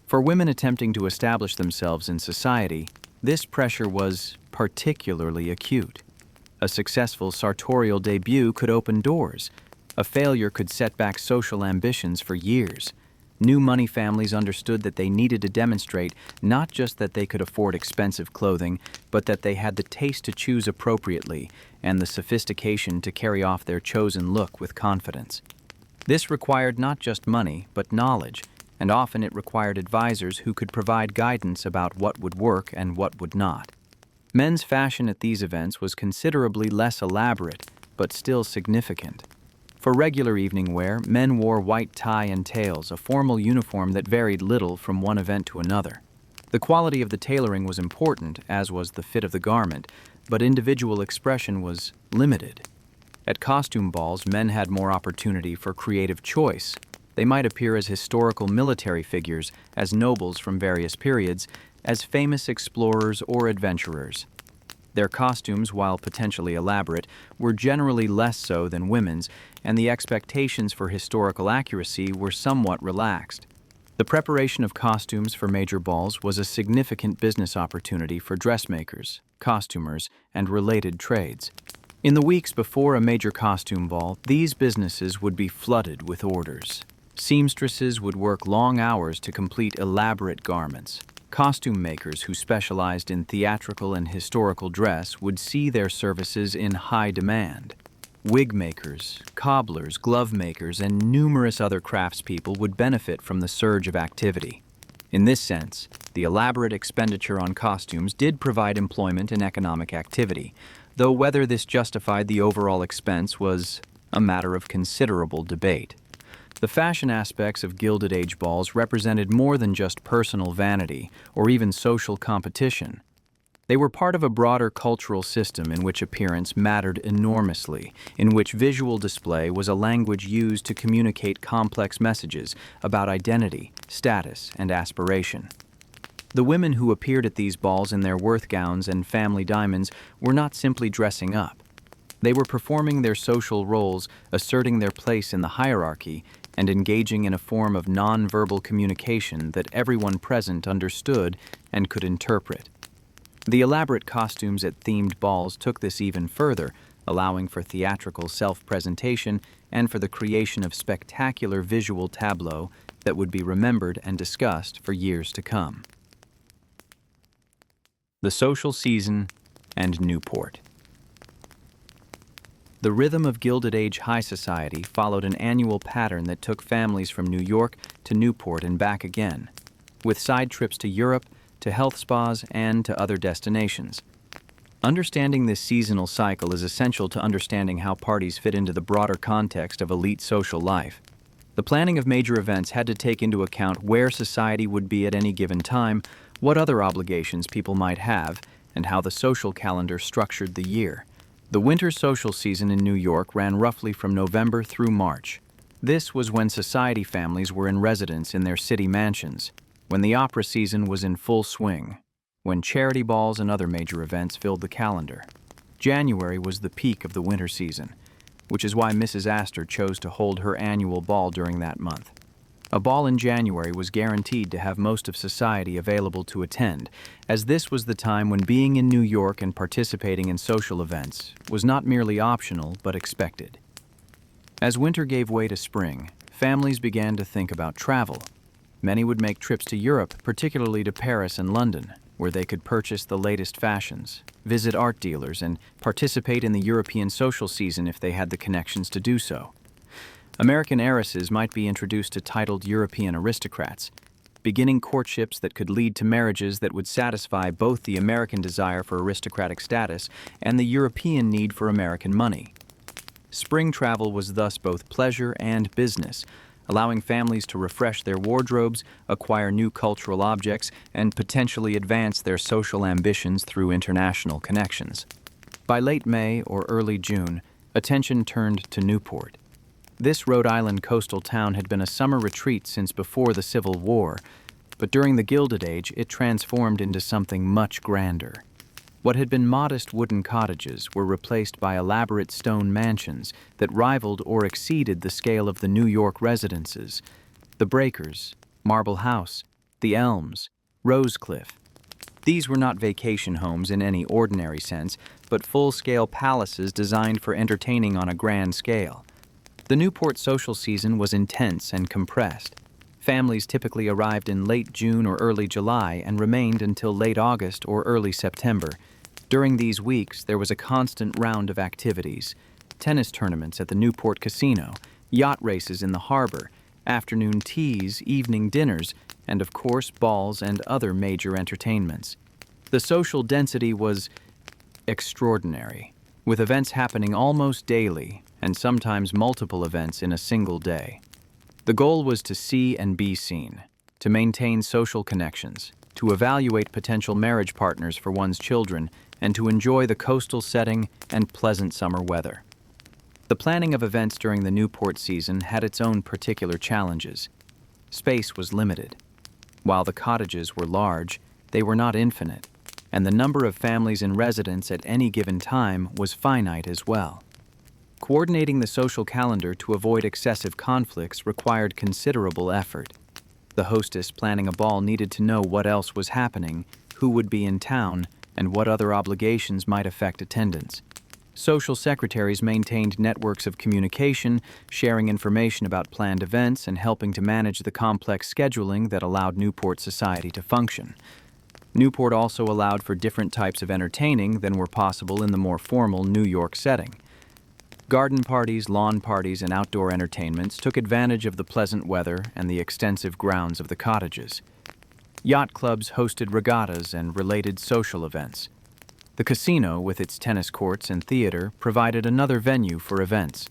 For women attempting to establish themselves in society, this pressure was particularly acute. A successful sartorial debut could open doors. A failure could set back social ambitions for years. New money families understood that they needed to demonstrate not just that they could afford expensive clothing, but that they had the taste to choose appropriately and the sophistication to carry off their chosen look with confidence. This required not just money, but knowledge, and often it required advisors who could provide guidance about what would work and what would not. Men's fashion at these events was considerably less elaborate, but still significant. For regular evening wear, men wore white tie and tails, a formal uniform that varied little from one event to another. The quality of the tailoring was important, as was the fit of the garment, but individual expression was limited. At costume balls, men had more opportunity for creative choice. They might appear as historical military figures, as nobles from various periods, as famous explorers or adventurers. Their costumes, while potentially elaborate, were generally less so than women's, and the expectations for historical accuracy were somewhat relaxed. The preparation of costumes for major balls was a significant business opportunity for dressmakers, costumers, and related trades. In the weeks before a major costume ball, these businesses would be flooded with orders. Seamstresses would work long hours to complete elaborate garments. Costume makers who specialized in theatrical and historical dress would see their services in high demand. Wig makers, cobblers, glove makers, and numerous other craftspeople would benefit from the surge of activity. In this sense, the elaborate expenditure on costumes did provide employment and economic activity, though whether this justified the overall expense was a matter of considerable debate. The fashion aspects of Gilded Age balls represented more than just personal vanity or even social competition. They were part of a broader cultural system in which appearance mattered enormously, in which visual display was a language used to communicate complex messages about identity, status, and aspiration. The women who appeared at these balls in their Worth gowns and family diamonds were not simply dressing up. They were performing their social roles, asserting their place in the hierarchy, and engaging in a form of non-verbal communication that everyone present understood and could interpret. The elaborate costumes at themed balls took this even further, allowing for theatrical self-presentation and for the creation of spectacular visual tableaux that would be remembered and discussed for years to come. The social season and Newport. The rhythm of Gilded Age high society followed an annual pattern that took families from New York to Newport and back again, with side trips to Europe, to health spas, and to other destinations. Understanding this seasonal cycle is essential to understanding how parties fit into the broader context of elite social life. The planning of major events had to take into account where society would be at any given time, what other obligations people might have, and how the social calendar structured the year. The winter social season in New York ran roughly from November through March. This was when society families were in residence in their city mansions, when the opera season was in full swing, when charity balls and other major events filled the calendar. January was the peak of the winter season, which is why Mrs. Astor chose to hold her annual ball during that month. A ball in January was guaranteed to have most of society available to attend, as this was the time when being in New York and participating in social events was not merely optional but expected. As winter gave way to spring, families began to think about travel. Many would make trips to Europe, particularly to Paris and London, where they could purchase the latest fashions, visit art dealers, and participate in the European social season if they had the connections to do so. American heiresses might be introduced to titled European aristocrats. beginning courtships that could lead to marriages that would satisfy both the American desire for aristocratic status and the European need for American money. Spring travel was thus both pleasure and business, allowing families to refresh their wardrobes, acquire new cultural objects, and potentially advance their social ambitions through international connections. By late May or early June, attention turned to Newport. This Rhode Island coastal town had been a summer retreat since before the Civil War, but during the Gilded Age it transformed into something much grander. What had been modest wooden cottages were replaced by elaborate stone mansions that rivaled or exceeded the scale of the New York residences: the Breakers, Marble House, the Elms, Rosecliff. These were not vacation homes in any ordinary sense, but full-scale palaces designed for entertaining on a grand scale. The Newport social season was intense and compressed. Families typically arrived in late June or early July and remained until late August or early September. During these weeks, there was a constant round of activities: tennis tournaments at the Newport Casino, yacht races in the harbor, afternoon teas, evening dinners, and of course balls and other major entertainments. The social density was extraordinary, with events happening almost daily and sometimes multiple events in a single day. The goal was to see and be seen, to maintain social connections, to evaluate potential marriage partners for one's children, and to enjoy the coastal setting and pleasant summer weather. The planning of events during the Newport season had its own particular challenges. Space was limited. While the cottages were large, they were not infinite, and the number of families in residence at any given time was finite as well. Coordinating the social calendar to avoid excessive conflicts required considerable effort. The hostess planning a ball needed to know what else was happening, who would be in town, and what other obligations might affect attendance. Social secretaries maintained networks of communication, sharing information about planned events and helping to manage the complex scheduling that allowed Newport society to function. Newport also allowed for different types of entertaining than were possible in the more formal New York setting. Garden parties, lawn parties, and outdoor entertainments took advantage of the pleasant weather and the extensive grounds of the cottages. Yacht clubs hosted regattas and related social events. The casino, with its tennis courts and theater, provided another venue for events.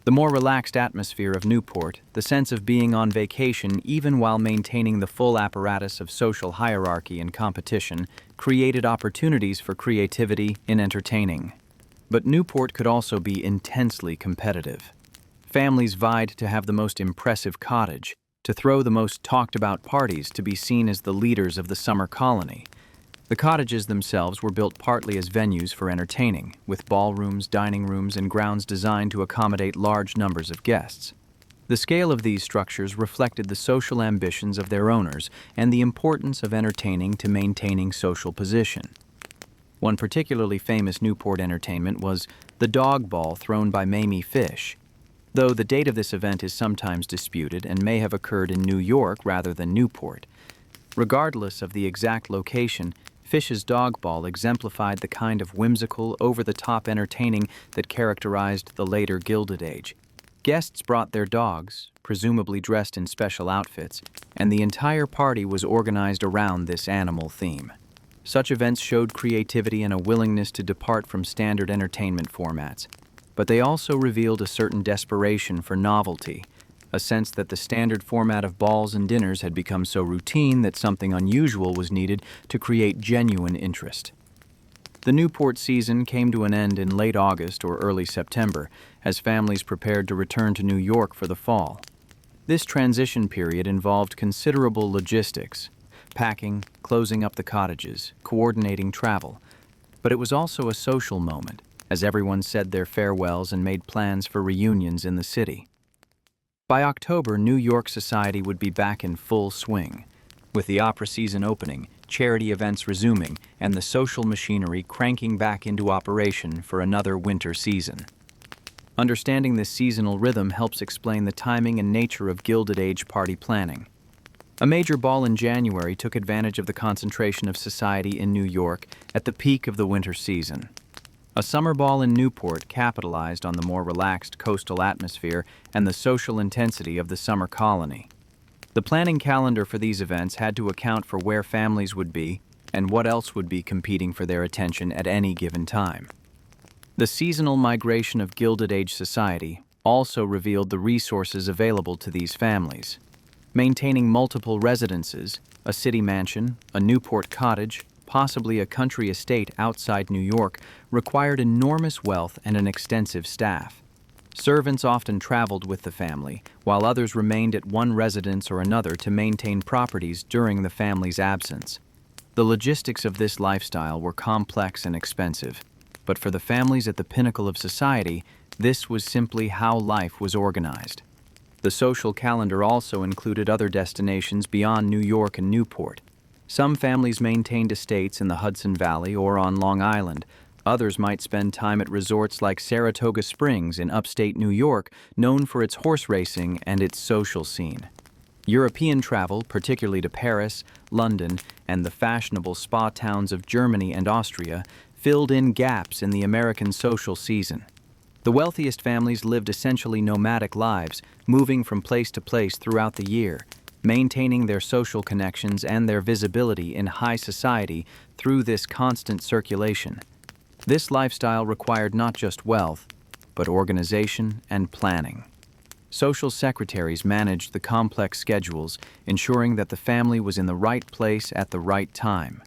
The more relaxed atmosphere of Newport, the sense of being on vacation even while maintaining the full apparatus of social hierarchy and competition, created opportunities for creativity in entertaining. But Newport could also be intensely competitive. Families vied to have the most impressive cottage, to throw the most talked-about parties, to be seen as the leaders of the summer colony. The cottages themselves were built partly as venues for entertaining, with ballrooms, dining rooms, and grounds designed to accommodate large numbers of guests. The scale of these structures reflected the social ambitions of their owners and the importance of entertaining to maintaining social position. One particularly famous Newport entertainment was the dog ball thrown by Mamie Fish, though the date of this event is sometimes disputed and may have occurred in New York rather than Newport. Regardless of the exact location, Fish's dog ball exemplified the kind of whimsical, over-the-top entertaining that characterized the later Gilded Age. Guests brought their dogs, presumably dressed in special outfits, and the entire party was organized around this animal theme. Such events showed creativity and a willingness to depart from standard entertainment formats, but they also revealed a certain desperation for novelty, a sense that the standard format of balls and dinners had become so routine that something unusual was needed to create genuine interest. The Newport season came to an end in late August or early September as families prepared to return to New York for the fall. This transition period involved considerable logistics: packing, closing up the cottages, coordinating travel. But it was also a social moment, as everyone said their farewells and made plans for reunions in the city. By October, New York society would be back in full swing, with the opera season opening, charity events resuming, and the social machinery cranking back into operation for another winter season. Understanding this seasonal rhythm helps explain the timing and nature of Gilded Age party planning. A major ball in January took advantage of the concentration of society in New York at the peak of the winter season. A summer ball in Newport capitalized on the more relaxed coastal atmosphere and the social intensity of the summer colony. The planning calendar for these events had to account for where families would be and what else would be competing for their attention at any given time. The seasonal migration of Gilded Age society also revealed the resources available to these families. Maintaining multiple residences, a city mansion, a Newport cottage, possibly a country estate outside New York, required enormous wealth and an extensive staff. Servants often traveled with the family, while others remained at one residence or another to maintain properties during the family's absence. The logistics of this lifestyle were complex and expensive, but for the families at the pinnacle of society, this was simply how life was organized. The social calendar also included other destinations beyond New York and Newport. Some families maintained estates in the Hudson Valley or on Long Island. Others might spend time at resorts like Saratoga Springs in upstate New York, known for its horse racing and its social scene. European travel, particularly to Paris, London, and the fashionable spa towns of Germany and Austria, filled in gaps in the American social season. The wealthiest families lived essentially nomadic lives, moving from place to place throughout the year, maintaining their social connections and their visibility in high society through this constant circulation. This lifestyle required not just wealth, but organization and planning. Social secretaries managed the complex schedules, ensuring that the family was in the right place at the right time,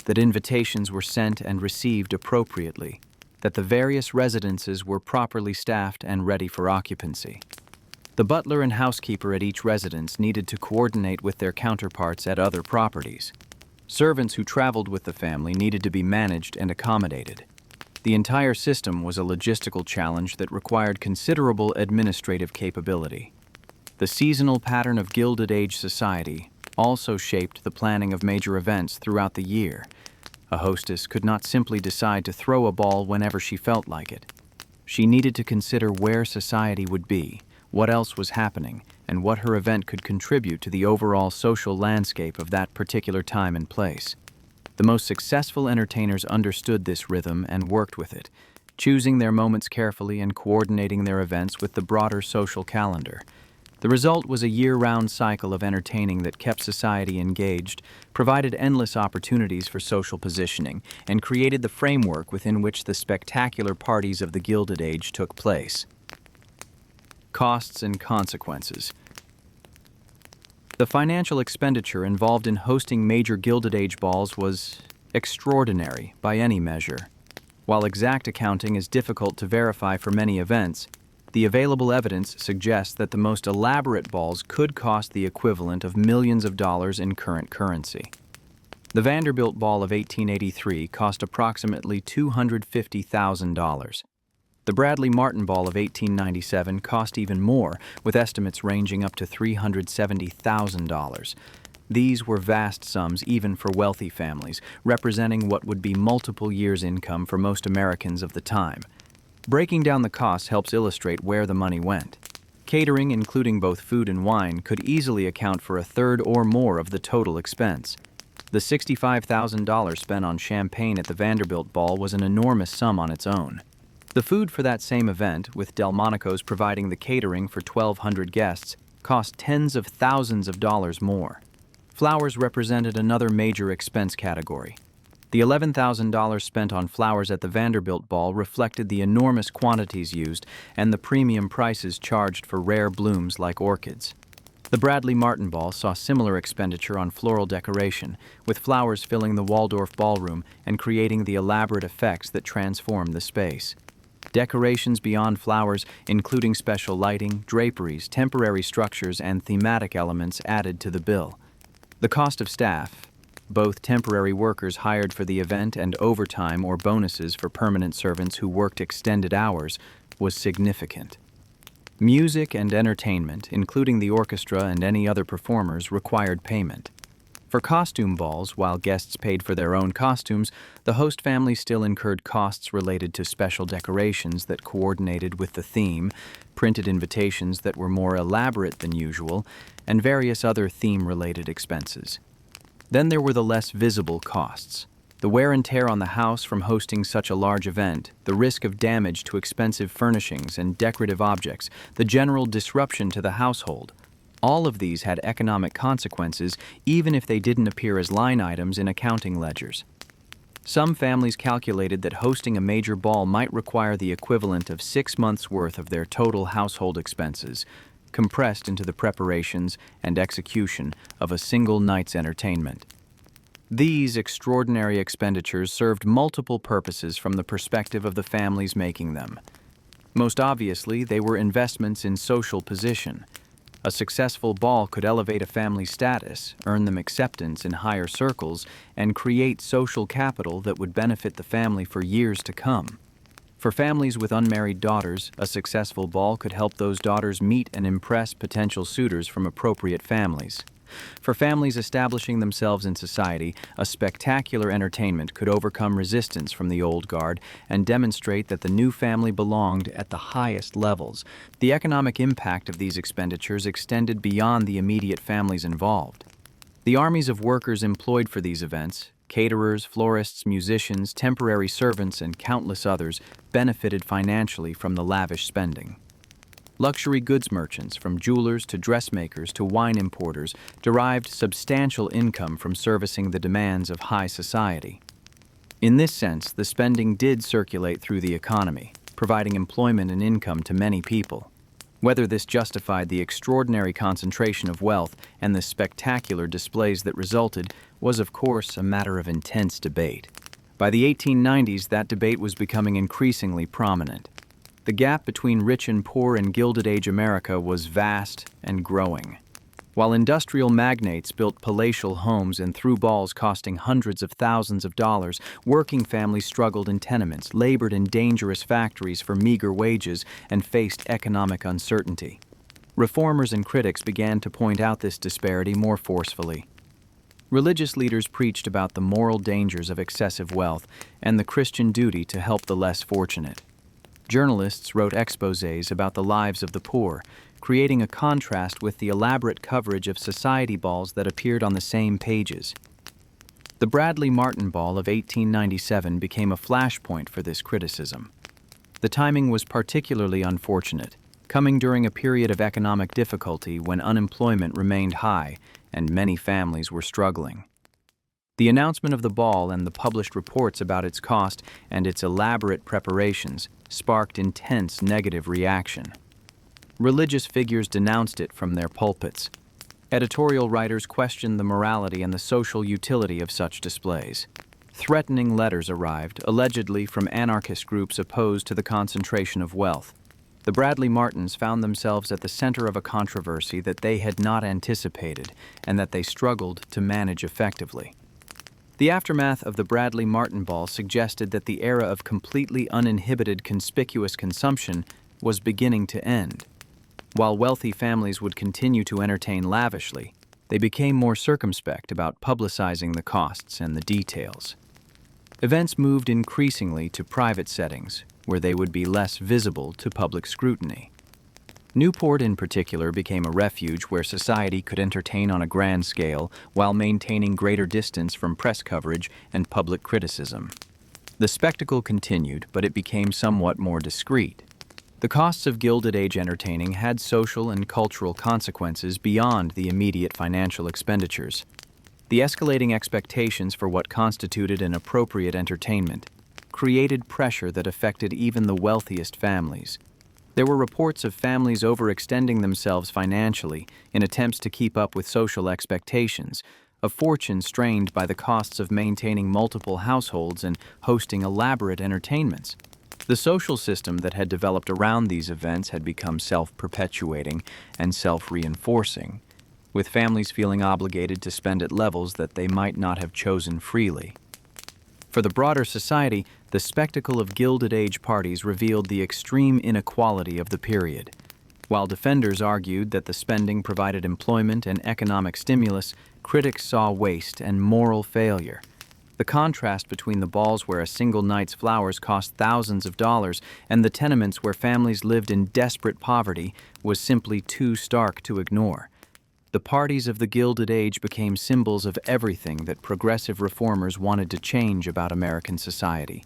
that invitations were sent and received appropriately, that the various residences were properly staffed and ready for occupancy. The butler and housekeeper at each residence needed to coordinate with their counterparts at other properties. Servants who traveled with the family needed to be managed and accommodated. The entire system was a logistical challenge that required considerable administrative capability. The seasonal pattern of Gilded Age society also shaped the planning of major events throughout the year. A hostess could not simply decide to throw a ball whenever she felt like it. She needed to consider where society would be, what else was happening, and what her event could contribute to the overall social landscape of that particular time and place. The most successful entertainers understood this rhythm and worked with it, choosing their moments carefully and coordinating their events with the broader social calendar. The result was a year-round cycle of entertaining that kept society engaged, provided endless opportunities for social positioning, and created the framework within which the spectacular parties of the Gilded Age took place. Costs and consequences. The financial expenditure involved in hosting major Gilded Age balls was extraordinary by any measure. While exact accounting is difficult to verify for many events, the available evidence suggests that the most elaborate balls could cost the equivalent of millions of dollars in current currency. The Vanderbilt Ball of 1883 cost approximately $250,000. The Bradley Martin Ball of 1897 cost even more, with estimates ranging up to $370,000. These were vast sums even for wealthy families, representing what would be multiple years' income for most Americans of the time. Breaking down the costs helps illustrate where the money went. Catering, including both food and wine, could easily account for a third or more of the total expense. The $65,000 spent on champagne at the Vanderbilt Ball was an enormous sum on its own. The food for that same event, with Delmonico's providing the catering for 1,200 guests, cost tens of thousands of dollars more. Flowers represented another major expense category. The $11,000 spent on flowers at the Vanderbilt Ball reflected the enormous quantities used and the premium prices charged for rare blooms like orchids. The Bradley Martin Ball saw similar expenditure on floral decoration, with flowers filling the Waldorf ballroom and creating the elaborate effects that transformed the space. Decorations beyond flowers, including special lighting, draperies, temporary structures, and thematic elements added to the bill. The cost of staff, both temporary workers hired for the event and overtime or bonuses for permanent servants who worked extended hours, was significant. Music and entertainment, including the orchestra and any other performers, required payment. For costume balls, while guests paid for their own costumes, the host family still incurred costs related to special decorations that coordinated with the theme, printed invitations that were more elaborate than usual, and various other theme-related expenses. Then there were the less visible costs. The wear and tear on the house from hosting such a large event, the risk of damage to expensive furnishings and decorative objects, the general disruption to the household. All of these had economic consequences, even if they didn't appear as line items in accounting ledgers. Some families calculated that hosting a major ball might require the equivalent of 6 months' worth of their total household expenses, compressed into the preparations and execution of a single night's entertainment. These extraordinary expenditures served multiple purposes from the perspective of the families making them. Most obviously, they were investments in social position. A successful ball could elevate a family's status, earn them acceptance in higher circles, and create social capital that would benefit the family for years to come. For families with unmarried daughters, a successful ball could help those daughters meet and impress potential suitors from appropriate families. For families establishing themselves in society, a spectacular entertainment could overcome resistance from the old guard and demonstrate that the new family belonged at the highest levels. The economic impact of these expenditures extended beyond the immediate families involved. The armies of workers employed for these events, caterers, florists, musicians, temporary servants, and countless others, benefited financially from the lavish spending. Luxury goods merchants, from jewelers to dressmakers to wine importers, derived substantial income from servicing the demands of high society. In this sense, the spending did circulate through the economy, providing employment and income to many people. Whether this justified the extraordinary concentration of wealth and the spectacular displays that resulted was, of course, a matter of intense debate. By the 1890s, that debate was becoming increasingly prominent. The gap between rich and poor in Gilded Age America was vast and growing. While industrial magnates built palatial homes and threw balls costing hundreds of thousands of dollars, working families struggled in tenements, labored in dangerous factories for meager wages, and faced economic uncertainty. Reformers and critics began to point out this disparity more forcefully. Religious leaders preached about the moral dangers of excessive wealth and the Christian duty to help the less fortunate. Journalists wrote exposés about the lives of the poor, creating a contrast with the elaborate coverage of society balls that appeared on the same pages. The Bradley Martin Ball of 1897 became a flashpoint for this criticism. The timing was particularly unfortunate, coming during a period of economic difficulty when unemployment remained high and many families were struggling. The announcement of the ball and the published reports about its cost and its elaborate preparations sparked intense negative reaction. Religious figures denounced it from their pulpits. Editorial writers questioned the morality and the social utility of such displays. Threatening letters arrived, allegedly from anarchist groups opposed to the concentration of wealth. The Bradley Martins found themselves at the center of a controversy that they had not anticipated and that they struggled to manage effectively. The aftermath of the Bradley Martin Ball suggested that the era of completely uninhibited conspicuous consumption was beginning to end. While wealthy families would continue to entertain lavishly, they became more circumspect about publicizing the costs and the details. Events moved increasingly to private settings, where they would be less visible to public scrutiny. Newport, in particular, became a refuge where society could entertain on a grand scale while maintaining greater distance from press coverage and public criticism. The spectacle continued, but it became somewhat more discreet. The costs of Gilded Age entertaining had social and cultural consequences beyond the immediate financial expenditures. The escalating expectations for what constituted an appropriate entertainment created pressure that affected even the wealthiest families. There were reports of families overextending themselves financially in attempts to keep up with social expectations, a fortune strained by the costs of maintaining multiple households and hosting elaborate entertainments. The social system that had developed around these events had become self-perpetuating and self-reinforcing, with families feeling obligated to spend at levels that they might not have chosen freely. For the broader society, the spectacle of Gilded Age parties revealed the extreme inequality of the period. While defenders argued that the spending provided employment and economic stimulus, critics saw waste and moral failure. The contrast between the balls where a single night's flowers cost thousands of dollars and the tenements where families lived in desperate poverty was simply too stark to ignore. The parties of the Gilded Age became symbols of everything that progressive reformers wanted to change about American society.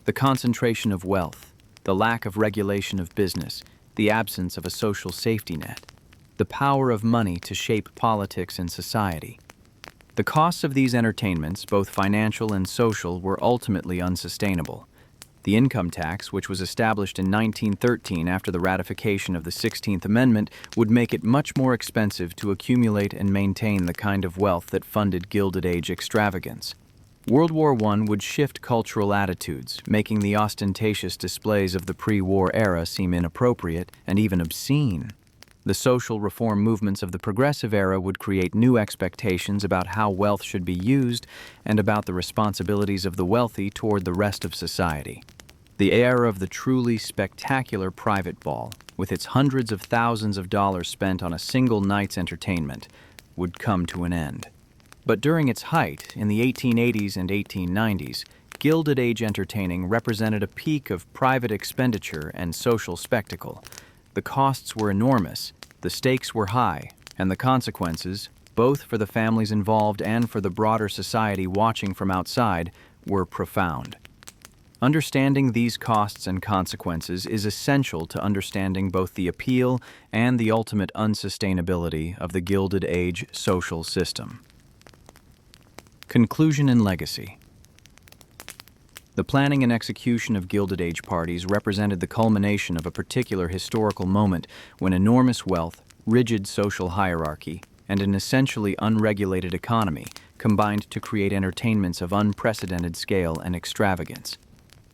The concentration of wealth, the lack of regulation of business, the absence of a social safety net. the power of money to shape politics and society. The costs of these entertainments, both financial and social, were ultimately unsustainable. The income tax, which was established in 1913 after the ratification of the 16th Amendment, would make it much more expensive to accumulate and maintain the kind of wealth that funded Gilded Age extravagance. World War I would shift cultural attitudes, making the ostentatious displays of the pre-war era seem inappropriate and even obscene. The social reform movements of the Progressive era would create new expectations about how wealth should be used and about the responsibilities of the wealthy toward the rest of society. The era of the truly spectacular private ball, with its hundreds of thousands of dollars spent on a single night's entertainment, would come to an end. But during its height, in the 1880s and 1890s, Gilded Age entertaining represented a peak of private expenditure and social spectacle. The costs were enormous, the stakes were high, and the consequences, both for the families involved and for the broader society watching from outside, were profound. Understanding these costs and consequences is essential to understanding both the appeal and the ultimate unsustainability of the Gilded Age social system. Conclusion and legacy. The planning and execution of Gilded Age parties represented the culmination of a particular historical moment when enormous wealth, rigid social hierarchy, and an essentially unregulated economy combined to create entertainments of unprecedented scale and extravagance.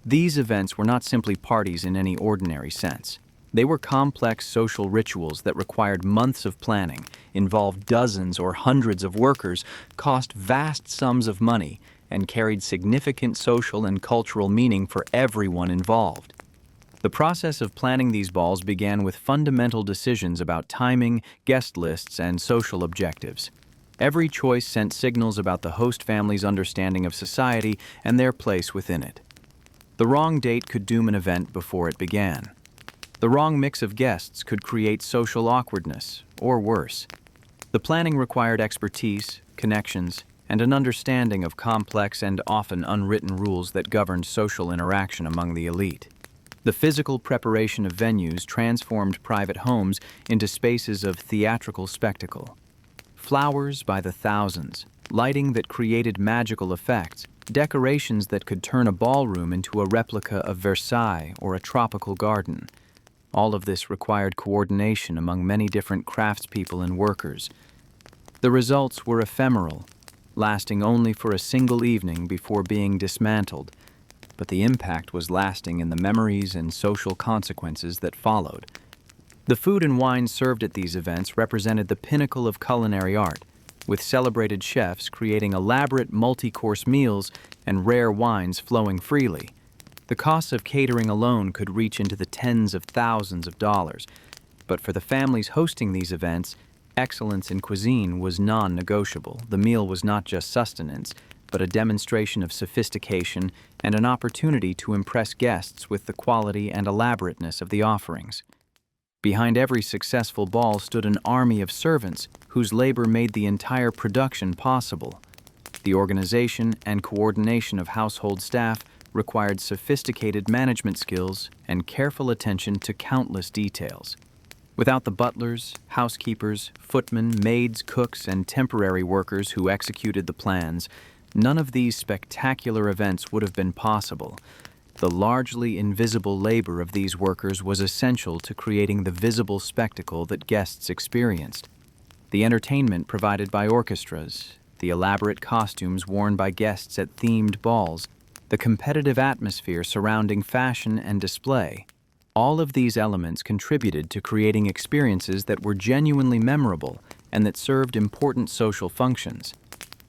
These events were not simply parties in any ordinary sense. They were complex social rituals that required months of planning, involved dozens or hundreds of workers, cost vast sums of money, and carried significant social and cultural meaning for everyone involved. The process of planning these balls began with fundamental decisions about timing, guest lists, and social objectives. Every choice sent signals about the host family's understanding of society and their place within it. The wrong date could doom an event before it began. The wrong mix of guests could create social awkwardness, or worse. The planning required expertise, connections, and an understanding of complex and often unwritten rules that governed social interaction among the elite. The physical preparation of venues transformed private homes into spaces of theatrical spectacle. Flowers by the thousands, lighting that created magical effects, decorations that could turn a ballroom into a replica of Versailles or a tropical garden. All of this required coordination among many different craftspeople and workers. The results were ephemeral, lasting only for a single evening before being dismantled, but the impact was lasting in the memories and social consequences that followed. The food and wine served at these events represented the pinnacle of culinary art, with celebrated chefs creating elaborate multi-course meals and rare wines flowing freely. The costs of catering alone could reach into the tens of thousands of dollars, but for the families hosting these events, excellence in cuisine was non-negotiable. The meal was not just sustenance, but a demonstration of sophistication and an opportunity to impress guests with the quality and elaborateness of the offerings. Behind every successful ball stood an army of servants whose labor made the entire production possible. The organization and coordination of household staff required sophisticated management skills and careful attention to countless details. Without the butlers, housekeepers, footmen, maids, cooks, and temporary workers who executed the plans, none of these spectacular events would have been possible. The largely invisible labor of these workers was essential to creating the visible spectacle that guests experienced. The entertainment provided by orchestras, the elaborate costumes worn by guests at themed balls, the competitive atmosphere surrounding fashion and display, all of these elements contributed to creating experiences that were genuinely memorable and that served important social functions.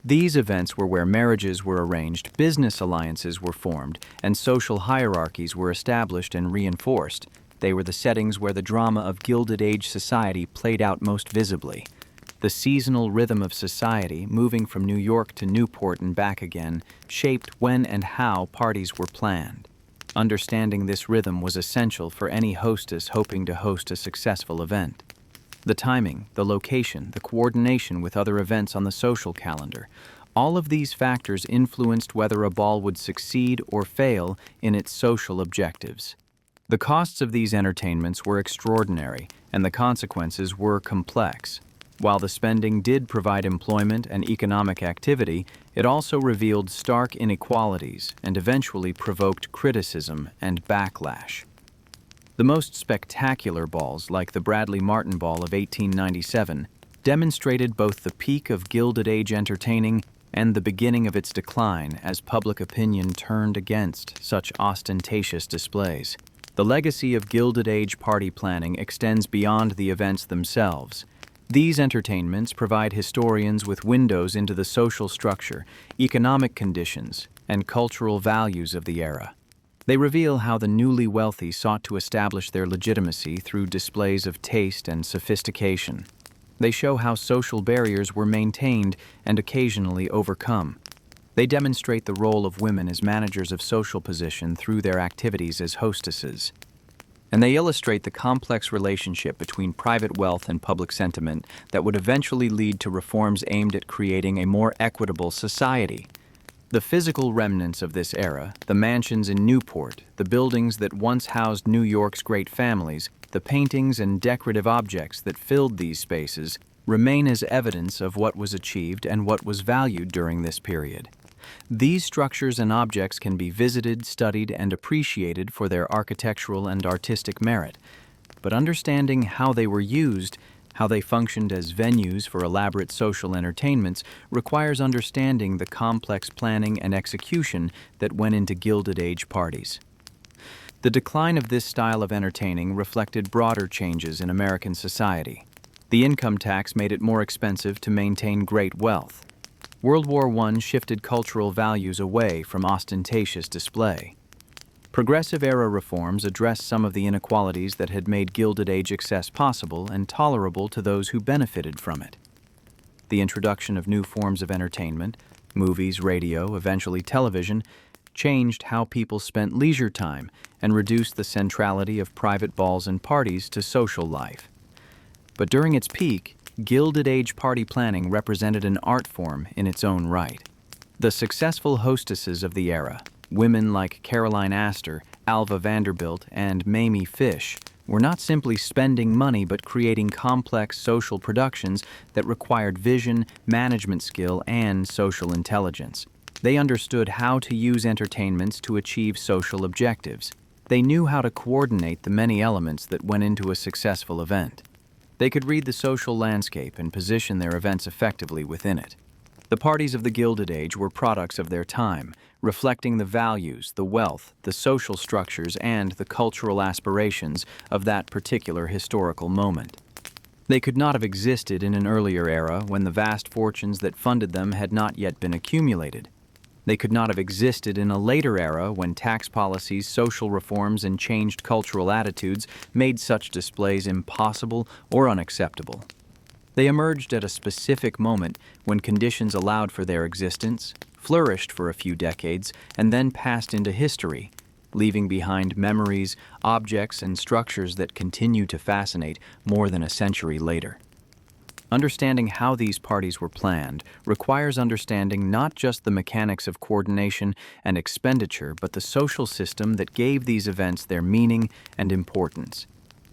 These events were where marriages were arranged, business alliances were formed, and social hierarchies were established and reinforced. They were the settings where the drama of Gilded Age society played out most visibly. The seasonal rhythm of society, moving from New York to Newport and back again, shaped when and how parties were planned. Understanding this rhythm was essential for any hostess hoping to host a successful event. The timing, the location, the coordination with other events on the social calendar, all of these factors influenced whether a ball would succeed or fail in its social objectives. The costs of these entertainments were extraordinary, and the consequences were complex. While the spending did provide employment and economic activity, it also revealed stark inequalities and eventually provoked criticism and backlash. The most spectacular balls, like the Bradley Martin Ball of 1897, demonstrated both the peak of Gilded Age entertaining and the beginning of its decline as public opinion turned against such ostentatious displays. The legacy of Gilded Age party planning extends beyond the events themselves. These entertainments provide historians with windows into the social structure, economic conditions, and cultural values of the era. They reveal how the newly wealthy sought to establish their legitimacy through displays of taste and sophistication. They show how social barriers were maintained and occasionally overcome. They demonstrate the role of women as managers of social position through their activities as hostesses. And they illustrate the complex relationship between private wealth and public sentiment that would eventually lead to reforms aimed at creating a more equitable society. The physical remnants of this era, the mansions in Newport, the buildings that once housed New York's great families, the paintings and decorative objects that filled these spaces, remain as evidence of what was achieved and what was valued during this period. These structures and objects can be visited, studied, and appreciated for their architectural and artistic merit. But understanding how they were used, how they functioned as venues for elaborate social entertainments, requires understanding the complex planning and execution that went into Gilded Age parties. The decline of this style of entertaining reflected broader changes in American society. The income tax made it more expensive to maintain great wealth. World War I shifted cultural values away from ostentatious display. Progressive-era reforms addressed some of the inequalities that had made Gilded Age excess possible and tolerable to those who benefited from it. The introduction of new forms of entertainment, movies, radio, eventually television, changed how people spent leisure time and reduced the centrality of private balls and parties to social life. But during its peak, Gilded Age party planning represented an art form in its own right. The successful hostesses of the era, women like Caroline Astor, Alva Vanderbilt, and Mamie Fish, were not simply spending money but creating complex social productions that required vision, management skill, and social intelligence. They understood how to use entertainments to achieve social objectives. They knew how to coordinate the many elements that went into a successful event. They could read the social landscape and position their events effectively within it. The parties of the Gilded Age were products of their time, reflecting the values, the wealth, the social structures, and the cultural aspirations of that particular historical moment. They could not have existed in an earlier era when the vast fortunes that funded them had not yet been accumulated. They could not have existed in a later era when tax policies, social reforms, and changed cultural attitudes made such displays impossible or unacceptable. They emerged at a specific moment when conditions allowed for their existence, flourished for a few decades, and then passed into history, leaving behind memories, objects, and structures that continue to fascinate more than a century later. Understanding how these parties were planned requires understanding not just the mechanics of coordination and expenditure, but the social system that gave these events their meaning and importance.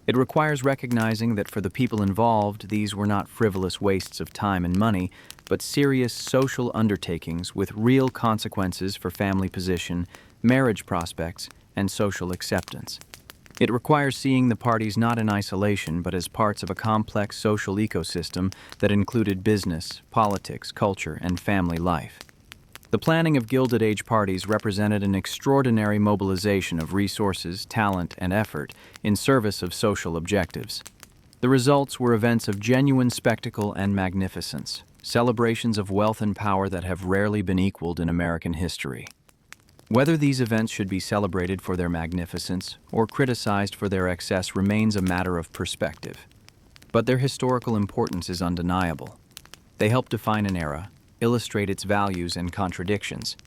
It requires recognizing that for the people involved, these were not frivolous wastes of time and money, but serious social undertakings with real consequences for family position, marriage prospects, and social acceptance. It requires seeing the parties not in isolation, but as parts of a complex social ecosystem that included business, politics, culture, and family life. The planning of Gilded Age parties represented an extraordinary mobilization of resources, talent, and effort in service of social objectives. The results were events of genuine spectacle and magnificence, celebrations of wealth and power that have rarely been equaled in American history. Whether these events should be celebrated for their magnificence or criticized for their excess remains a matter of perspective. But their historical importance is undeniable. They help define an era, illustrate its values and contradictions,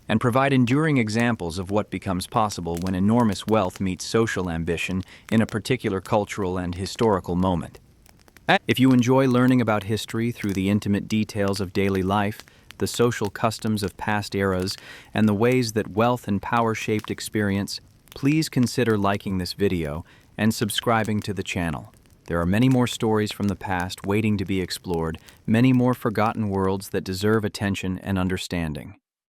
and provide enduring examples of what becomes possible when enormous wealth meets social ambition in a particular cultural and historical moment. If you enjoy learning about history through the intimate details of daily life, the social customs of past eras, and the ways that wealth and power shaped experience, please consider liking this video and subscribing to the channel. There are many more stories from the past waiting to be explored, many more forgotten worlds that deserve attention and understanding.